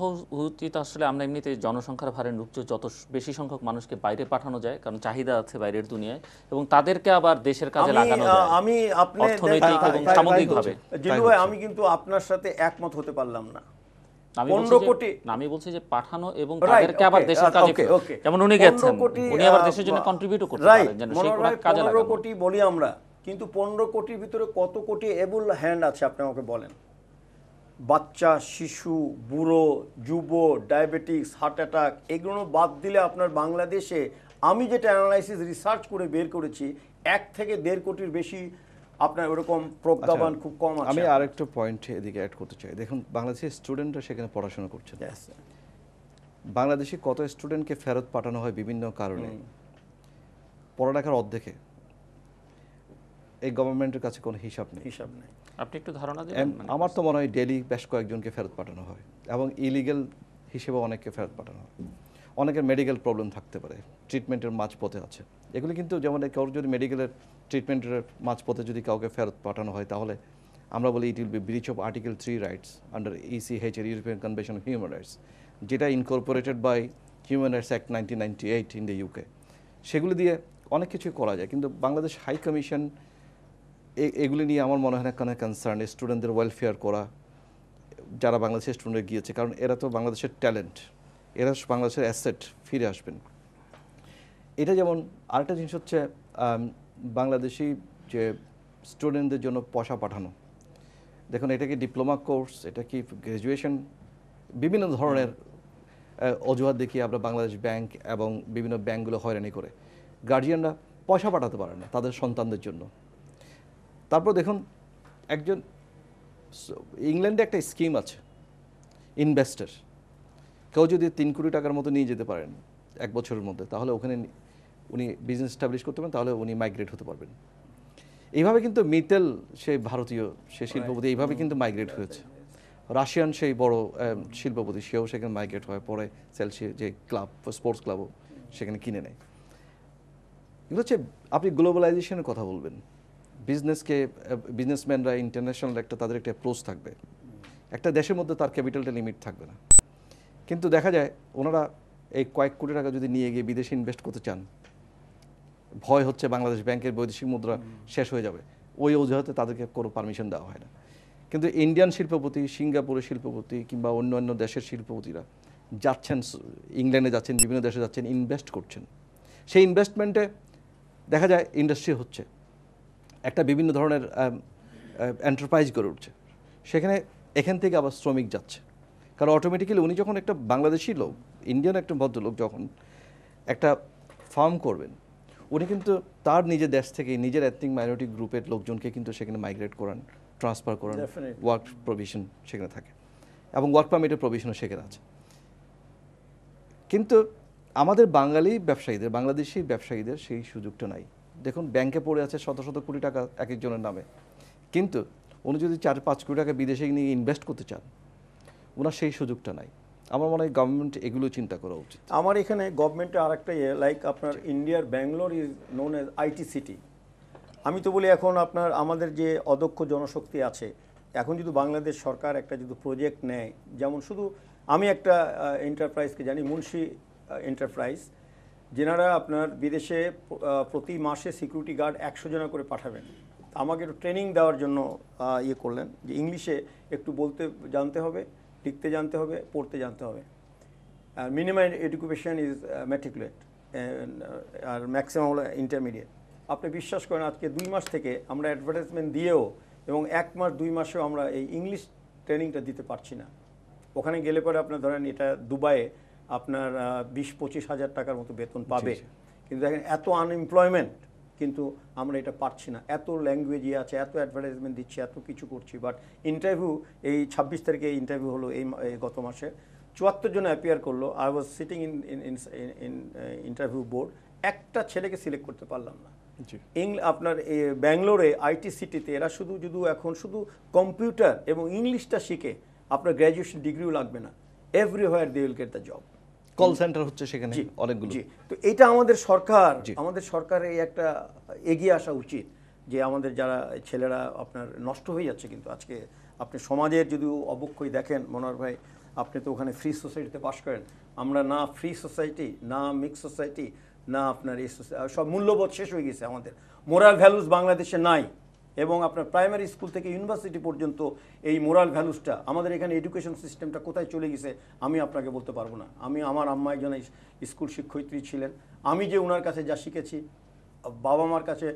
উচিত আসলে, আমরা এমনিতে জনসংখ্যার ভারে রুখতে যত বেশি সংখ্যক মানুষকে বাইরে পাঠানো যায়, কারণ চাহিদা আছে বাইরের দুনিয়ায়, এবং তাদেরকে আবার দেশের কাজে লাগানো যায় আমি আপনি অর্থনৈতিক এবং সামগ্রিকভাবে। জিলু ভাই, আমি কিন্তু আপনার সাথে একমত হতে পারলাম না। আমি বলছি যে পাঠানো এবং তাদেরকে আবার দেশের কাজে, যেমন উনি গেছেন, উনি আবার দেশের জন্য কন্ট্রিবিউটও করতে পারেন, যেন সেগুলো কাজে লাগানো। 15 কোটি বলি আমরা, কিন্তু 15 কোটির ভিতরে কত কোটি এবল হ্যান্ড আছে আপনি আমাকে বলেন? বাচ্চা, শিশু, বুড়ো, যুব, ডায়াবেটিক্স, হার্ট অ্যাটাক, এগুলো বাদ দিলে আপনার বাংলাদেশে, আমি যেটা অ্যানালাইসিস রিসার্চ করে বের করেছি, 1 থেকে 1.5 কোটির বেশি আপনার ওরকম প্রজ্ঞাবান খুব কম আছে। আমি আরেকটা পয়েন্ট এদিকে অ্যাড করতে চাই। দেখুন, বাংলাদেশের স্টুডেন্টরা সেখানে পড়াশোনা করছে, বাংলাদেশে কত স্টুডেন্টকে ফেরত পাঠানো হয় বিভিন্ন কারণে, পড়ালেখার অর্ধেকে, এই গভর্নমেন্টের কাছে কোনো হিসাব নেই। আপনি একটু ধারণা দিন। আমার তো মনে হয় ডেলি বেশ কয়েকজনকে ফেরত পাঠানো হয়, এবং ইলিগেল হিসেবে অনেককে ফেরত পাঠানো হয়। অনেকের মেডিকেল প্রবলেম থাকতে পারে, ট্রিটমেন্টের মাঝপথে আছে, এগুলি কিন্তু, যেমন কারোর যদি মেডিকেলের ট্রিটমেন্টের মাঝপথে যদি কাউকে ফেরত পাঠানো হয়, তাহলে আমরা বলি it will be breach of article 3 rights under ECH এর European convention of human rights, যেটা incorporated by human rights act 1998 in the UK। সেগুলি দিয়ে অনেক কিছু করা যায়, কিন্তু বাংলাদেশ হাই কমিশন এগুলি নিয়ে আমার মনে হয় না কোনো কনসার্ন। স্টুডেন্টদের ওয়েলফেয়ার করা, যারা বাংলাদেশের স্টুডেন্ট গিয়েছে, কারণ এরা তো বাংলাদেশের ট্যালেন্ট, এরা বাংলাদেশের অ্যাসেট, ফিরে আসবেন। এটা যেমন। আরেকটা জিনিস হচ্ছে বাংলাদেশি যে স্টুডেন্টদের জন্য পয়সা পাঠানো, দেখুন এটা কি ডিপ্লোমা কোর্স, এটা কি গ্র্যাজুয়েশন, বিভিন্ন ধরনের অজুহাত দেখিয়ে আমরা বাংলাদেশ ব্যাংক এবং বিভিন্ন ব্যাংকগুলো হয়রানি করে গার্জিয়ানরা পয়সা পাঠাতে পারে না তাদের সন্তানদের জন্য। তারপর দেখুন, একজন ইংল্যান্ডে একটা স্কিম আছে ইনভেস্টার, কেউ যদি 3 কোটি টাকার মতো নিয়ে যেতে পারেন 1 বছরের মধ্যে, তাহলে ওখানে উনি বিজনেস এস্টাবলিশ করতে পারেন, তাহলে উনি মাইগ্রেট হতে পারবেন। এইভাবে কিন্তু মিতেল, সেই ভারতীয় সে শিল্পপতি, এইভাবে কিন্তু মাইগ্রেট হয়েছে। রাশিয়ান সেই বড় শিল্পপতি, সেও সেখানে মাইগ্রেট হয়, পরে সেলসি যে ক্লাব, স্পোর্টস ক্লাবও সেখানে কিনে নেয়। এগুলো হচ্ছে, আপনি গ্লোবালাইজেশনের কথা বলবেন, বিজনেসম্যানরা ইন্টারন্যাশনাল তাদের একটা অ্যাপ্রোচ থাকবে, একটা দেশের মধ্যে তার ক্যাপিটালটা লিমিট থাকবে না। কিন্তু দেখা যায় ওনারা এই কয়েক কোটি টাকা যদি নিয়ে গিয়ে বিদেশে ইনভেস্ট করতে চান, ভয় হচ্ছে বাংলাদেশ ব্যাংকের বৈদেশিক মুদ্রা শেষ হয়ে যাবে, ওই অজুহাতে তাদেরকে কোনো পারমিশন দেওয়া হয় না। কিন্তু ইন্ডিয়ান শিল্পপতি, সিঙ্গাপুরের শিল্পপতি কিংবা অন্য দেশের শিল্পপতিরা যাচ্ছেন, ইংল্যান্ডে যাচ্ছেন, বিভিন্ন দেশে যাচ্ছেন, ইনভেস্ট করছেন। সেই ইনভেস্টমেন্টে দেখা যায় ইন্ডাস্ট্রি হচ্ছে, একটা বিভিন্ন ধরনের এন্টারপ্রাইজ গড়ে উঠছে, সেখানে এখান থেকে আবার শ্রমিক যাচ্ছে। কারণ অটোমেটিক্যালি উনি যখন একটা বাংলাদেশি লোক, ইন্ডিয়ান একটা ভদ্রলোক যখন একটা ফার্ম করবেন, উনি কিন্তু তার নিজের দেশ থেকে নিজের এথনিক মাইনরিটি গ্রুপের লোকজনকে কিন্তু সেখানে মাইগ্রেট করান, ট্রান্সফার করেন, Definitely. ওয়ার্ক প্রভিশন সেখানে থাকে এবং ওয়ার্ক পারমিটের প্রভিশনও সেখানে আছে। কিন্তু আমাদের বাঙালি ব্যবসায়ীদের, বাংলাদেশি ব্যবসায়ীদের সেই সুযোগটা নাই। দেখুন ব্যাংকে পড়ে আছে শত শত কোটি টাকা এক একজনের নামে, কিন্তু উনি যদি 4-5 কোটি টাকা বিদেশে নিয়ে ইনভেস্ট করতে চান, ওনার সেই সুযোগটা নাই। আমার মনে হয় গভর্নমেন্ট এগুলো চিন্তা করা উচিত। আমার এখানে গভর্নমেন্টের আরেকটা লাইক আপনার ইন্ডিয়ার Bangalore is known as IT city. আমি তো বলি এখন আপনার আমাদের যে অদক্ষ জনশক্তি আছে, এখন যদি বাংলাদেশ সরকার একটা যদি প্রজেক্ট নেয়, যেমন শুধু আমি একটা এন্টারপ্রাইজকে জানি, মুন্সি এন্টারপ্রাইজ, যেনারা আপনার বিদেশে প্রতি মাসে সিকিউরিটি গার্ড 100 জন করে পাঠাবেন। আমাকে একটু ট্রেনিং দেওয়ার জন্য ইয়ে করলেন যে ইংলিশে একটু বলতে জানতে হবে, লিখতে জানতে হবে, পড়তে জানতে হবে। মিনিমাম এডুকেশন ইজ ম্যাট্রিকুলেট আর ম্যাক্সিমাম হলো ইন্টারমিডিয়েট। আপনি বিশ্বাস করেন আজকে 2 মাস থেকে আমরা অ্যাডভার্টাইজমেন্ট দিয়েও এবং 1 মাস 2 মাসেও আমরা এই ইংলিশ ট্রেনিংটা দিতে পারছি না। ওখানে গেলে পরে আপনার ধরেন এটা দুবাইয়ে আপনার 20-25 হাজার টাকার মতো বেতন পাবে, কিন্তু দেখেন এত আনএমপ্লয়মেন্ট, কিন্তু আমরা এটা পারছি না। এত ল্যাঙ্গুয়েজই আছে, এত অ্যাডভার্টাইজমেন্ট দিচ্ছি, এত কিছু করছি, বাট ইন্টারভিউ এই 26 তারিখে ইন্টারভিউ হলো এই গত মাসে 74 জন অ্যাপিয়ার করলো। I was sitting in interview board, একটা ছেলেকে সিলেক্ট করতে পারলাম না। আপনার ব্যাঙ্গালোরে আইটি সিটিতে এরা শুধু এখন শুধু কম্পিউটার এবং ইংলিশটা শিখে আপনার গ্র্যাজুয়েশন ডিগ্রিও লাগবে না, everywhere they will get the job. Call centre হচ্ছে সেখানে অনেকগুলো। তো এটা আমাদের সরকার এই একটা এগিয়ে আসা উচিত যে আমাদের যারা ছেলেরা আপনার নষ্ট হয়ে যাচ্ছে। কিন্তু আজকে আপনি সমাজের যদি অবক্ষয় দেখেন মনোহর ভাই, আপনি তো ওখানে ফ্রি সোসাইটিতে বাস করেন, আমরা না ফ্রি সোসাইটি, না মিক্স সোসাইটি, না আপনার এই সব মূল্যবোধ শেষ হয়ে গেছে আমাদের, মোরাল ভ্যালুস বাংলাদেশে নাই। এবং আপনার প্রাইমারি স্কুল থেকে ইউনিভার্সিটি পর্যন্ত এই মোরাল ভ্যালুসটা আমাদের এখানে এডুকেশন সিস্টেমটা কোথায় চলে গেছে আমি আপনাকে বলতে পারবো না। আমার আম্মা একজন স্কুল শিক্ষয়িত্রী ছিলেন, আমি যে ওনার কাছে যা শিখেছি, বাবা মার কাছে,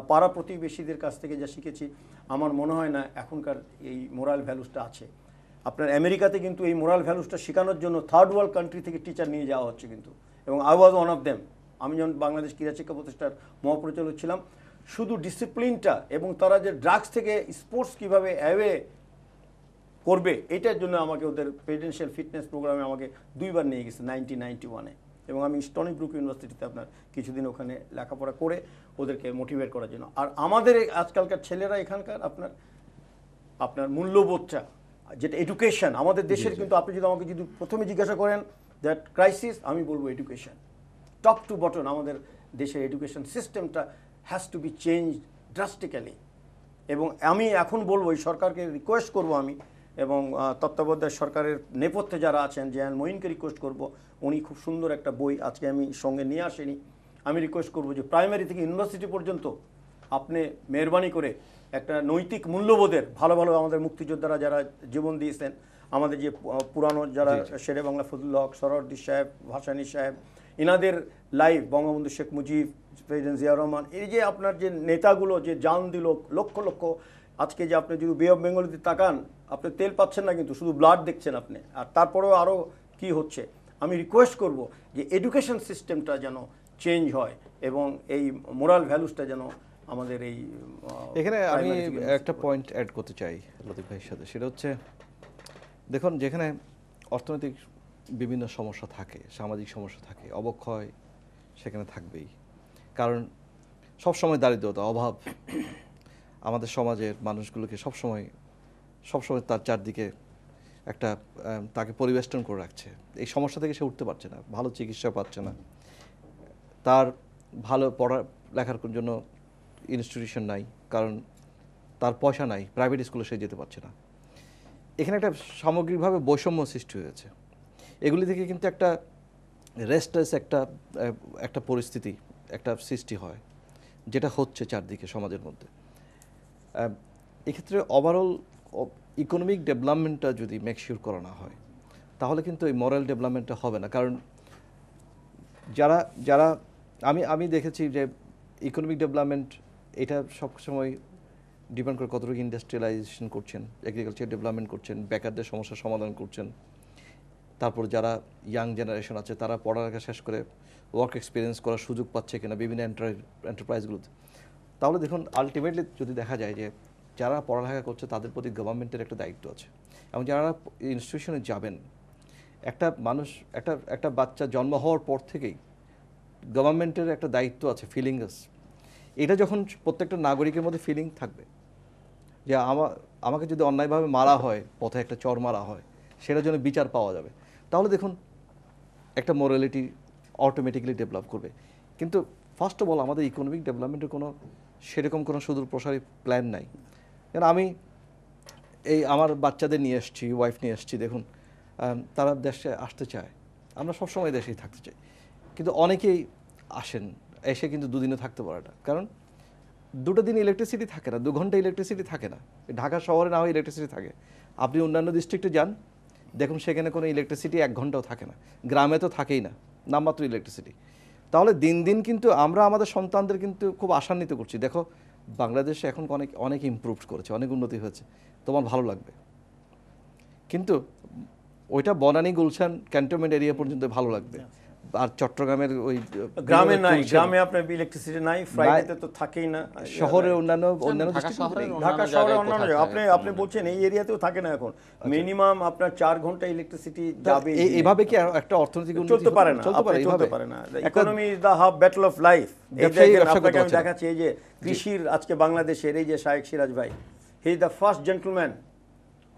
পাড়া প্রতিবেশীদের কাছ থেকে যা শিখেছি, আমার মনে হয় না এখনকার এই মোরাল ভ্যালুসটা আছে। আপনার আমেরিকাতে কিন্তু এই মোরাল ভ্যালুসটা শেখানোর জন্য থার্ড ওয়ার্ল্ড কান্ট্রি থেকে টিচার নিয়ে যাওয়া হচ্ছে কিন্তু, এবং I was one of them. আমি যখন বাংলাদেশ ক্রীড়া শিক্ষা প্রতিষ্ঠার মহাপরিচালক ছিলাম, শুধু ডিসিপ্লিনটা এবং তারা যে ড্রাগস থেকে স্পোর্টস কীভাবে অ্যাওয়ে করবে এটার জন্য আমাকে ওদের প্রেসিডেন্সিয়াল ফিটনেস প্রোগ্রামে আমাকে 2 বার নিয়ে গেছে 1991-এ, এবং আমি স্টনি ব্রুক ইউনিভার্সিটিতে আপনার কিছুদিন ওখানে লেখাপড়া করে ওদেরকে মোটিভেট করার জন্য। আর আমাদের আজকালকার ছেলেরা এখানকার আপনার মূল্যবোধটা যেটা এডুকেশন আমাদের দেশের, কিন্তু আপনি যদি আমাকে যদি প্রথমে জিজ্ঞাসা করেন দ্যাট ক্রাইসিস, আমি বলবো এডুকেশন টপ টু বটন। আমাদের দেশের এডুকেশন সিস্টেমটা has to be change drastically. এবং আমি এখন বলবো এই সরকারকে রিকোয়েস্ট করব আমি, এবং তত্ত্বাবধায়ক সরকারের নেপথ্যে যারা আছেন জেএন মঈনকে রিকোয়েস্ট করব, উনি খুব সুন্দর একটা বই আজকে আমি সঙ্গে নিয়ে আসিনি, আমি রিকোয়েস্ট করব যে প্রাইমারি থেকে ইউনিভার্সিটি পর্যন্ত আপনি মেহরবানি করে একটা নৈতিক মূল্যবোধের ভালো আমাদের মুক্তিযোদ্ধারা যারা জীবন দিয়েছেন, আমাদের যে পুরানো যারা শেরে বাংলা ফজলুল হক, সরওয়ার্দী সাহেব, ভাসানী সাহেব, ইনাদের লাইফ, বঙ্গবন্ধু শেখ মুজিব, প্রেসিডেন্ট জিয়া রহমান, এই যে আপনার যে নেতাগুলো যে জান দিল লক্ষ লক্ষ, আজকে যে আপনি যদি বে অফ বেঙ্গলিতে তাকান আপনি তেল পাচ্ছেন না, কিন্তু শুধু ব্লাড দেখছেন আপনি, আর তারপরেও আরও কি হচ্ছে। আমি রিকোয়েস্ট করব যে এডুকেশন সিস্টেমটা যেন চেঞ্জ হয় এবং এই মোরাল ভ্যালুসটা যেন আমাদের এই এখানে আমি একটা পয়েন্ট অ্যাড করতে চাই লতিফ ভাইয়ের সাথে, সেটা হচ্ছে দেখুন যেখানে অর্থনৈতিক বিভিন্ন সমস্যা থাকে, সামাজিক সমস্যা থাকে, অবক্ষয় সেখানে থাকবেই। কারণ সবসময় দারিদ্রতা, অভাব আমাদের সমাজের মানুষগুলোকে সবসময় তার চারদিকে একটা তাকে পরিবেষ্টন করে রাখছে। এই সমস্যা থেকে সে উঠতে পারছে না, ভালো চিকিৎসা পাচ্ছে না, তার ভালো পড়ালেখার জন্য ইনস্টিটিউশন নাই, কারণ তার পয়সা নাই, প্রাইভেট স্কুলে সে যেতে পারছে না। এখানে একটা সামগ্রিকভাবে বৈষম্য সৃষ্টি হয়েছে। এগুলি থেকে কিন্তু একটা রেস্টলেস একটা পরিস্থিতি একটা সৃষ্টি হয়, যেটা হচ্ছে চারদিকে সমাজের মধ্যে। এক্ষেত্রে ওভারঅল ইকোনমিক ডেভেলপমেন্টটা যদি মেকশিওর করা না হয়, তাহলে কিন্তু এই মরাল ডেভেলপমেন্টটা হবে না। কারণ যারা আমি দেখেছি যে ইকোনমিক ডেভেলপমেন্ট এটা সবসময় ডিপেন্ড করে কতটুকু ইন্ডাস্ট্রিয়ালাইজেশন করছেন, এগ্রিকালচার ডেভেলপমেন্ট করছেন, বেকারদের সমস্যার সমাধান করছেন, তারপর যারা ইয়াং জেনারেশন আছে তারা পড়ালেখা শেষ করে ওয়ার্ক এক্সপিরিয়েন্স করার সুযোগ পাচ্ছে কিনা বিভিন্ন এন্টারপ্রাইজগুলোতে। তাহলে দেখুন আলটিমেটলি যদি দেখা যায় যে যারা পড়ালেখা করছে তাদের প্রতি গভর্নমেন্টের একটা দায়িত্ব আছে, এবং যারা ইনস্টিটিউশনে যাবেন, একটা মানুষ একটা বাচ্চা জন্ম হওয়ার পর থেকেই গভর্নমেন্টের একটা দায়িত্ব আছে, ফিলিংস। এটা যখন প্রত্যেকটা নাগরিকের মধ্যে ফিলিং থাকবে যে আমাকে যদি অন্যায়ভাবে মারা হয়, পথে একটা চর মারা হয়, সেটার জন্য বিচার পাওয়া যাবে, তাহলে দেখুন একটা মোরালিটি অটোমেটিক্যালি ডেভেলপ করবে। কিন্তু ফার্স্ট অফ অল আমাদের ইকোনমিক ডেভেলপমেন্টের সেরকম কোনো সুদূর প্রসারী প্ল্যান নাই। কারণ আমি আমার বাচ্চাদের নিয়ে এসেছি, ওয়াইফ নিয়ে এসেছি, দেখুন তারা দেশে আসতে চায়, আমরা সবসময় দেশেই থাকতে চাই, কিন্তু অনেকেই আসেন, এসে কিন্তু দুদিনে থাকতে পারে না, কারণ 2টা দিন ইলেকট্রিসিটি থাকে না, 2 ঘন্টা ইলেকট্রিসিটি থাকে না। ঢাকা শহরে না হয় ইলেকট্রিসিটি থাকে, আপনি অন্যান্য ডিস্ট্রিক্টে যান, দেখুন সেখানে কোনো ইলেকট্রিসিটি 1 ঘন্টাও থাকে না, গ্রামে তো থাকেই না, নামমাত্র ইলেকট্রিসিটি। তাহলে দিন দিন কিন্তু আমরা আমাদের সন্তানদের কিন্তু খুব আশান্বিত করছি। দেখো বাংলাদেশে এখন অনেক ইমপ্রুভ করেছে, অনেক উন্নতি হয়েছে, তোমার ভালো লাগবে, কিন্তু ওইটা বনানী গুলশান ক্যান্টনমেন্ট এরিয়া পর্যন্ত ভালো লাগবে। আর চট্টগ্রামের ওই গ্রামে নাই, গ্রামে আপনার ইলেকট্রিসিটি নাই, ফ্রাইডেতে তো থাকেই না। শহরে অন্যান্য ঢাকা শহরে ঢাকা শহরে অন্যান্য আপনি বলছেন এই এরিয়াতেও থাকে না এখন, মিনিমাম আপনার 4 ঘন্টা ইলেকট্রিসিটি যাবে। এইভাবে কি একটা অর্থনৈতিক চলতে পারে না, চলতে পারে না। Economy is the half battle of life. এই দেখেন আপনাকে আমি দেখাচ্ছি, এই যে কৃষির আজকে বাংলাদেশের এই যে শায়েখ সিরাজ ভাই, he is the first gentleman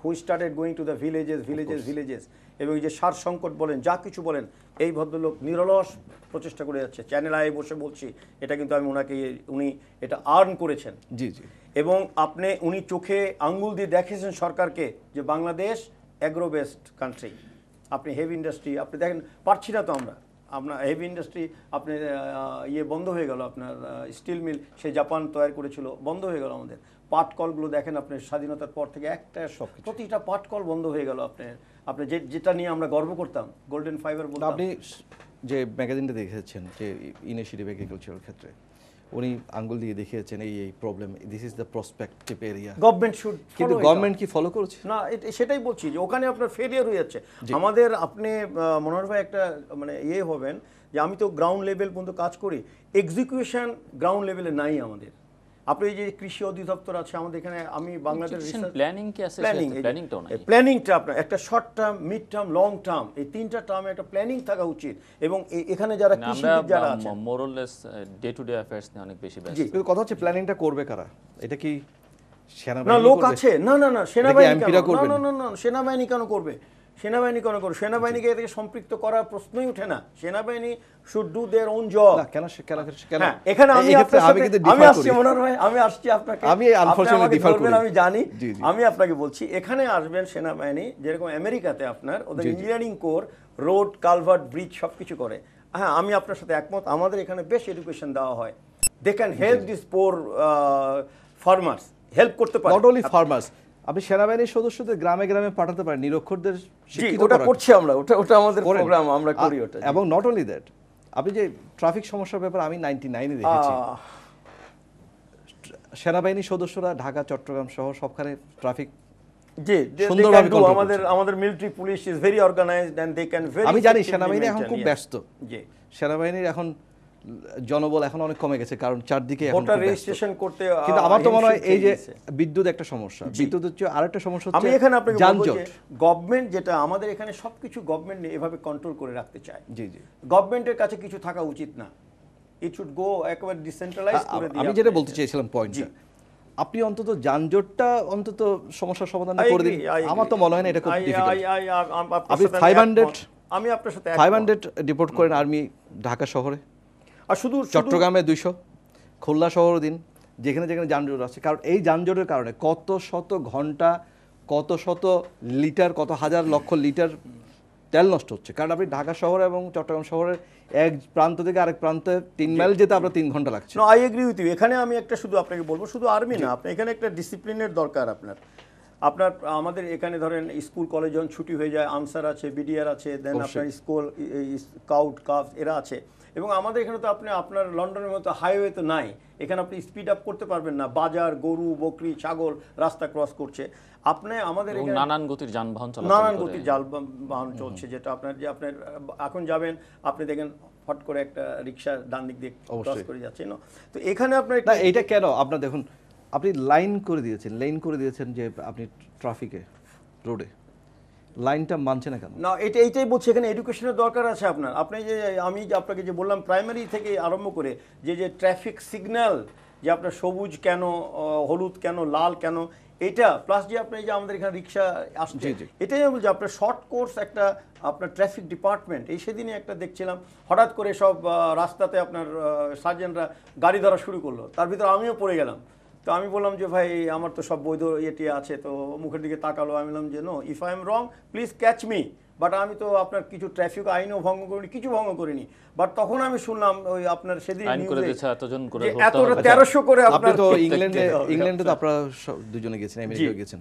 who started going to the villages, এবং এই যে সার সংকট বলেন, যা কিছু বলেন, এই ভদ্রলোক নিরলস প্রচেষ্টা করে যাচ্ছে। চ্যানেল আই বসে বলছি, এটা কিন্তু আমি উনি এটা আর্ন করেছেন। জি জি। এবং উনি চোখে আঙ্গুল দিয়ে দেখেছেন সরকারকে যে বাংলাদেশ অ্যাগ্রো বেসড কান্ট্রি। আপনি হেভি ইন্ডাস্ট্রি আপনি দেখেন, পারছি না তো আপনার হেভি ইন্ডাস্ট্রি আপনি বন্ধ হয়ে গেল, আপনার স্টিল মিল সে জাপান তৈরি করেছিল, বন্ধ হয়ে গেল। আমাদের পাট কলগুলো দেখেন, আপনি স্বাধীনতার পর থেকে প্রতিটা পাট কল বন্ধ হয়ে গেল। আপনি যেটা নিয়ে আমরা গর্ব করতাম, গোল্ডেন ফাইবার বলতাম। আপনি যে ম্যাগাজিনটা দেখেছেন যে ইনিশিয়েটিভ এগ্রিকালচারের ক্ষেত্রে, উনি আঙ্গুল দিয়ে দেখিয়েছেন এই problem, this is the prospective area, government should, কিন্তু গভর্নমেন্ট কি ফলো করছে না? সেটাই বলছি যে ওখানে আপনার ফেলিয়ার হয়ে যাচ্ছে আমাদের। আপনি মনোহর ভাই একটা মানে হবেন যে আমি তো গ্রাউন্ড লেভেল পর্যন্ত কাজ করি, এক্সিকিউশন গ্রাউন্ড লেভেলে নাই আমাদের। আপনি যে কৃষি অধিদপ্তর আছে আমাদের এখানে, আমি বাংলাদেশ প্ল্যানিংটা আপনার একটা short term, mid term, long term, এই 3টা টার্মে একটা প্ল্যানিং থাকা উচিত। এবং এখানে যারা কৃষিবিদ যারা আছেন, মোরলেস ডে টু ডে অ্যাফেয়ার্স নিয়ে অনেক বেশি ব্যস্ত। কিন্তু কথা হচ্ছে প্ল্যানিংটা করবে কারা? এটা কি সেনাবাহিনী? না, লোক আছে। না, সেনাবাহিনী সেনাবাহিনী কেন করবে? সেনাবাহিনীকে এর থেকে সম্পৃক্ত করার প্রশ্নই ওঠে না। সেনাবাহিনী should do their own job. কেন এখানে আমি আসছি মনোহর ভাই, আমি আসছি আপনাকে, আমি জানি, আমি আপনাকে বলছি, এখানে আসবেন সেনাবাহিনী যেরকম আমেরিকাতে আপনার ওদের engineering core road, culvert, bridge সবকিছু করে। হ্যাঁ, আমি আপনার সাথে একমত, আমাদের এখানে বেশ এডুকেশন দেওয়া হয়। They can help this poor farmers, help করতে পারে। নট অনলি ফার্মার্স, আপনি সেনাবাহিনীর সদস্যদের গ্রামে গ্রামে পাঠাতে পারেন, নিরক্ষরদের শিক্ষিত করা। করছি আমরা, ওটা আমাদের প্রোগ্রাম, আমরা করি ওটা। এবং নট অনলি দ্যাট, আপনি যে ট্রাফিক সমস্যার ব্যাপারে আমি 99-এ দেখেছি, সেনাবাহিনীর সদস্যরা ঢাকা, চট্টগ্রাম সহ সবখানে ট্রাফিক সুন্দরভাবে কন্ট্রোল করে। আমাদের military police is very organised and they can very. আমি জানি সেনাবাহিনী এখন খুব ব্যস্ত, সেনাবাহিনীর এখন জনবল এখন অনেক কমে গেছে, কারণ চারদিকে এখন ভোটার রেজিস্ট্রেশন করতে। কিন্তু আমার তো মনে হয় এই যে বিদ্যুৎ একটা সমস্যা, বিদ্যুৎ হচ্ছে আরেকটা সমস্যা হচ্ছে আমি এখানে আপনাকে বলবো যে গভর্নমেন্ট যেটা আমাদের এখানে সবকিছু গভর্নমেন্ট এভাবে কন্ট্রোল করে রাখতে চায়। জি জি, গভর্নমেন্টের কাছে কিছু থাকা উচিত না, ইট শুড গো একেবারে ডিসেন্ট্রালাইজ করে দিয়ে। আমি যেটা বলতে চেয়েছিলাম পয়েন্টটা, আপনি অন্তত যানজটটা অন্তত সমস্যার সমাধান করে দিন। আমার তো মনে হয় না এটা খুব ডিফিকাল্ট। আপনি 500 আমি আপনার সাথে 500 ডিপোর্ট করেন আর্মি ঢাকা শহরে, আর শুধু চট্টগ্রামে 200, খুলনা শহর দিন, যেখানে যেখানে যানজট আছে। কারণ এই যানজটের কারণে কত শত ঘন্টা, কত শত লিটার, কত হাজার লক্ষ লিটার তেল নষ্ট হচ্ছে। কারণ আপনি ঢাকা শহর এবং চট্টগ্রাম শহরের এক প্রান্ত থেকে আরেক প্রান্তে 3 মাইল যেতে আপনার 3 ঘন্টা লাগছে। No, I agree with you. এখানে আমি একটা শুধু আপনাকে বলবো, শুধু আর্মি না, আপনি এখানে একটা ডিসিপ্লিনের দরকার আপনার আমাদের এখানে ধরেন স্কুল কলেজ যখন ছুটি হয়ে যায়, আনসার আছে, বিডিআর আছে, দেন আপনার স্কুল স্কাউট কাফস এরা আছে। এবং আমাদের এখানে তো আপনার লন্ডনের মতো হাইওয়ে তো নাই, এখানে আপনি স্পিড আপ করতে পারবেন না। বাজার, গরু, বকরি, ছাগল রাস্তা ক্রস করছে। আমাদের এখানে নানান গতির যানবাহন চলছে, যেটা আপনার এখন যাবেন, আপনি দেখেন ফট করে একটা রিক্সা ডান দিক দিয়ে ক্রস করে যাচ্ছে। তো এখানে আপনার এইটা কেন আপনার দেখুন আপনি লাইন করে দিয়েছেন, লেন করে দিয়েছেন যে আপনি ট্রাফিকে রোডে লাইনটা মানছে না কেন? না, এইটাই বলছি, এখানে এডুকেশনের দরকার আছে আপনার। আপনি যে আমি যে আপনাকে যে বললাম প্রাইমারি থেকে আরম্ভ করে যে ট্রাফিক সিগন্যাল, যে আপনার সবুজ কেন, হলুদ কেন, লাল কেন, এটা প্লাস যে আপনি যে আমাদের এখানে রিক্সা আসছে, এটাই আমি বলছি আপনার শর্ট কোর্স একটা আপনার ট্রাফিক ডিপার্টমেন্ট। এই সেদিনই একটা দেখছিলাম হঠাৎ করে সব রাস্তাতে আপনার সার্জেন্টরা গাড়ি ধরা শুরু করলো, তার ভিতরে আমিও পড়ে গেলাম। তো আমি বললাম যে ভাই আমার তো সব বৈধ ইয়েটি আছে, তো মুখের দিকে তাকালো, আমি বললাম যে no, if I am wrong please catch me, but আমি তো আপনার কিছু ট্রাফিক আইনও ভঙ্গ করিনি, কিছু ভঙ্গ করিনি। বাট তখন আমি শুনলাম ওই আপনার সেদিন আইন করে দিয়েছে এতজন করে ধরতে এতটা হবে। 1300 করে আপনি আপনার তো ইংল্যান্ডে তো আপনারা দুজনে গেছেন, আমেরিকায় গেছেন,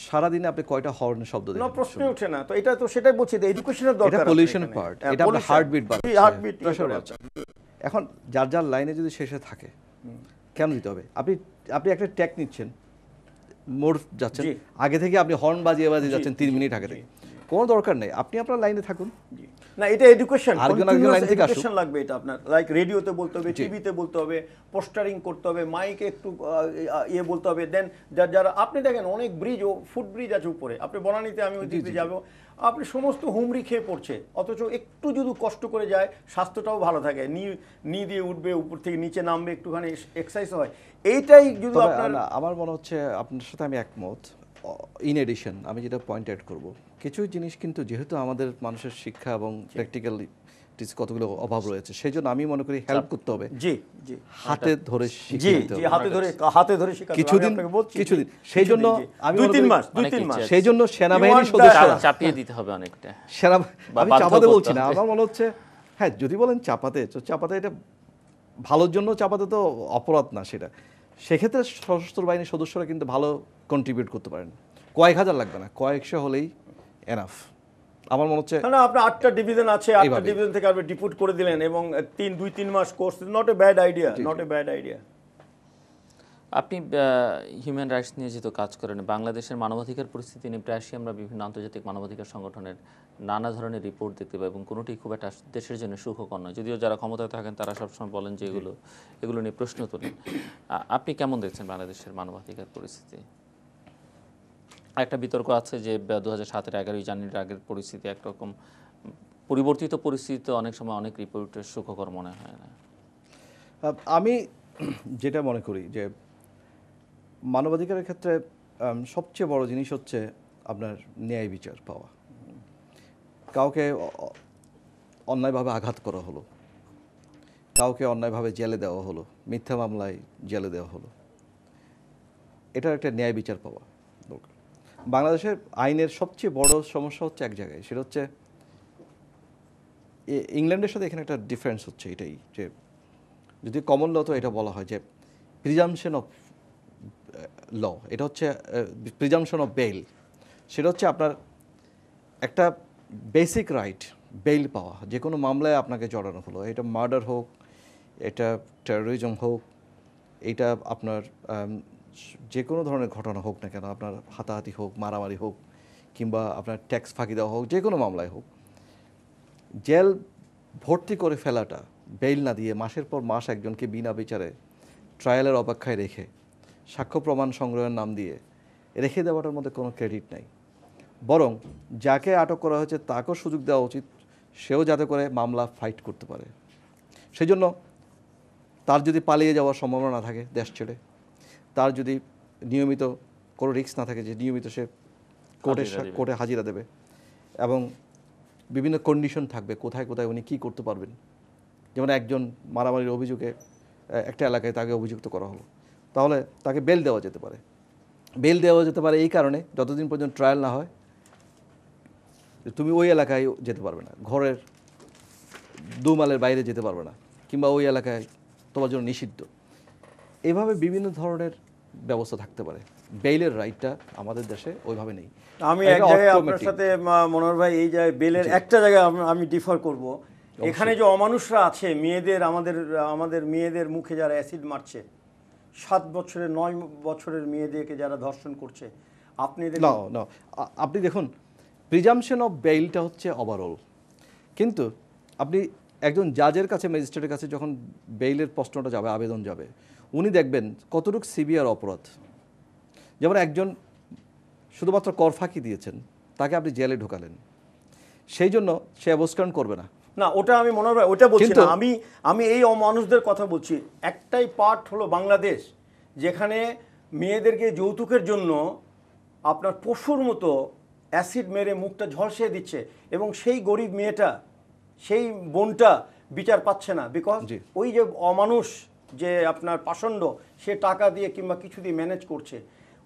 সারাদিনে আপনি কয়টা হর্নের শব্দ না, দেখেন? প্রশ্নই ওঠে না। তো এটা তো সেটাই বলছি, এডুকেশনের দরকার। এটা পলিউশন পার্ট, এটা আপনার হার্টবিট হার্টবিট প্রেসার বাড়ছে। এখন যার যার লাইনে যদি শেষে থাকে কেন দিতে হবে? আপনি একটা ট্যাগ নিচ্ছেন, মোড় যাচ্ছেন, আগে থেকে আপনি হর্ন বাজিয়ে যাচ্ছেন 3 মিনিট আগে থেকে, কোনো দরকার নেই, আপনি আপনার লাইনে থাকুন। না, এটা এডুকেশন, এডুকেশন লাগবে। এটা আপনার লাইক রেডিওতে বলতে হবে, টিভিতে বলতে হবে, পোস্টারিং করতে হবে, মাইকে একটু ইয়ে বলতে হবে। দেন যারা আপনি দেখেন অনেক ব্রিজ ও ফুট ব্রিজ আছে উপরে, আপনি বনানীতে আমি ওই দিকে যাবো, আপনি সমস্ত হুমড়ি খেয়ে পড়ছে, অথচ একটু যদি কষ্ট করে যায় স্বাস্থ্যটাও ভালো থাকে, নি দিয়ে উঠবে, উপর থেকে নিচে নামবে, একটুখানি এক্সারসাইজ হয়। এইটাই যদি আপনার, আমার মনে হচ্ছে আপনার সাথে আমি একমত। ইন এডিশন আমি যেটা পয়েন্ট আউট করবো, কিছু জিনিস কিন্তু যেহেতু আমাদের মানুষের শিক্ষা এবং প্র্যাকটিক্যাল কতগুলো অভাব রয়েছে, সেই জন্য আমি মনে করি হেল্প করতে হবে। জি জি, হাতে ধরে শিখিয়ে দিতে হবে, হাতে ধরে শেখাতে হবে। কিছুদিন সেই জন্য আমি 2-3 মাস সেই জন্য সেনাবাহিনীর সদস্যরা চাপিয়ে দিতে হবে অনেকটা। আমি চাপাতে বলছি না, আমার মনে হচ্ছে হ্যাঁ, যদি বলেন চাপাতে, তো চাপাতে এটা ভালোর জন্য চাপাতে তো অপরাধ না সেটা। সেক্ষেত্রে সশস্ত্র বাহিনীর সদস্যরা কিন্তু ভালো কন্ট্রিবিউট করতে পারেন, কয়েক হাজার লাগবে না, কয়েকশো হলেই এনাফ আমার মনে হচ্ছে। না, আপনার 8টা ডিভিশন আছে, 8টা ডিভিশন থেকে আপনি ডিপুট করে দিলেন এবং 2-3 মাস course, not a bad idea, not a bad idea. আপনি হিউম্যান রাইটস নিয়ে যেহেতু কাজ করেন, বাংলাদেশের মানবাধিকার পরিস্থিতি নিয়ে প্রায়শই আমরা বিভিন্ন আন্তর্জাতিক মানবাধিকার সংগঠনের নানা ধরনের রিপোর্ট দেখতে পাই এবং কোনোটি খুব একটা দেশের জন্য সুখকর নয়, যদিও যারা ক্ষমতায় থাকেন তারা সবসময় বলেন যে এগুলো নিয়ে প্রশ্ন তোলেন। আপনি কেমন দেখছেন বাংলাদেশের মানবাধিকার পরিস্থিতি? একটা বিতর্ক আছে যে 2007-এর 11ই জানুয়ারির আগের পরিস্থিতি একরকম, পরিবর্তিত পরিস্থিতিতে অনেক সময় অনেক রিপোর্টের সুখকর মনে হয় না। আমি যেটা মনে করি যে মানবাধিকারের ক্ষেত্রে সবচেয়ে বড় জিনিস হচ্ছে আপনার ন্যায় বিচার পাওয়া। কাউকে অন্যায়ভাবে আঘাত করা হলো, কাউকে অন্যায়ভাবে জেলে দেওয়া হলো, মিথ্যা মামলায় জেলে দেওয়া হলো, এটার একটা ন্যায় বিচার পাওয়া দরকার। বাংলাদেশের আইনের সবচেয়ে বড় সমস্যা হচ্ছে এক জায়গায়, সেটা হচ্ছে ইংল্যান্ডের সাথে এখানে একটা ডিফারেন্স হচ্ছে এটাই, যে যদি কমন ল তো এটা বলা হয় যে প্রিজাম্পশন অফ ল, এটা হচ্ছে প্রিজাম্পশন অফ বেইল, সেটা হচ্ছে আপনার একটা বেসিক রাইট বেইল পাওয়া। যে কোনো মামলায় আপনাকে জড়ানো হলো, এটা মার্ডার হোক, এটা টেরোরিজম হোক, এটা আপনার যে কোনো ধরনের ঘটনা হোক না কেন, আপনার হাতাহাতি হোক, মারামারি হোক, কিংবা আপনার ট্যাক্স ফাঁকি দেওয়া হোক, যে কোনো মামলায় হোক, জেল ভর্তি করে ফেলাটা, বেইল না দিয়ে মাসের পর মাস একজনকে বিনা বিচারে ট্রায়ালের অপেক্ষায় রেখে সাক্ষ্য প্রমাণ সংগ্রহের নাম দিয়ে রেখে দেওয়াটার মধ্যে কোনো ক্রেডিট নাই। বরং যাকে আটক করা হয়েছে তাকেও সুযোগ দেওয়া উচিত, সেও যাতে করে মামলা ফাইট করতে পারে। সেই জন্য তার যদি পালিয়ে যাওয়ার সম্ভাবনা না থাকে দেশ ছেড়ে, তার যদি নিয়মিত কোনো রিস্ক না থাকে যে নিয়মিত সে কোর্টে হাজিরা দেবে, এবং বিভিন্ন কন্ডিশন থাকবে কোথায় কোথায় উনি কী করতে পারবেন। যেমন একজন মারামারির অভিযোগে একটা এলাকায় তাকে অভিযুক্ত করা হলো, তাহলে তাকে বেল দেওয়া যেতে পারে। বেল দেওয়া যেতে পারে এই কারণে, যতদিন পর্যন্ত ট্রায়াল না হয় তুমি ওই এলাকায় যেতে পারবে না, ঘরের 2 মাইলের বাইরে যেতে পারবে না, কিংবা ওই এলাকায় তোমার জন্য নিষিদ্ধ। এভাবে বিভিন্ন ধরনের ব্যবস্থা থাকতে পারে। বেইলের রাইটটা আমাদের দেশে ওইভাবে নেই। আমি এক জায়গায় আপনার সাথে মনোহর ভাই, এই জায়গায় বেলের একটা জায়গায় আমি ডিফার করব। এখানে যে অমানুষরা আছে, মেয়েদের, আমাদের মেয়েদের মুখে যারা অ্যাসিড মারছে, 7 বছরের 9 বছরের মেয়েদেরকে যারা ধর্ষণ করছে, আপনি দেখুন প্রিজাম্পশন অফ বেইলটা হচ্ছে ওভারঅল, কিন্তু আপনি একজন জাজের কাছে, ম্যাজিস্ট্রেটের কাছে যখন বেইলের প্রশ্নটা যাবে, আবেদন যাবে, উনি দেখবেন কতটুকু সিভিয়ার অপরাধ। যেমন একজন শুধুমাত্র কর ফাঁকি দিয়েছেন, তাকে আপনি জেলে ঢোকালেন, সেই জন্য সে অবস্কান করবে না। না, ওটা আমি মনে হয় ওটা বলছি কিন্তু- না, আমি এই অমানুষদের কথা বলছি। একটাই পার্ট হলো বাংলাদেশ, যেখানে মেয়েদেরকে যৌতুকের জন্য আপনার পশুর মতো অ্যাসিড মেরে মুখটা ঝলসে দিচ্ছে, এবং সেই গরিব মেয়েটা, সেই বোনটা বিচার পাচ্ছে না, বিকজ জি। ওই যে অমানুষ যে আপনার পাষণ্ড, সে টাকা দিয়ে কিংবা কিছু দিয়ে ম্যানেজ করছে।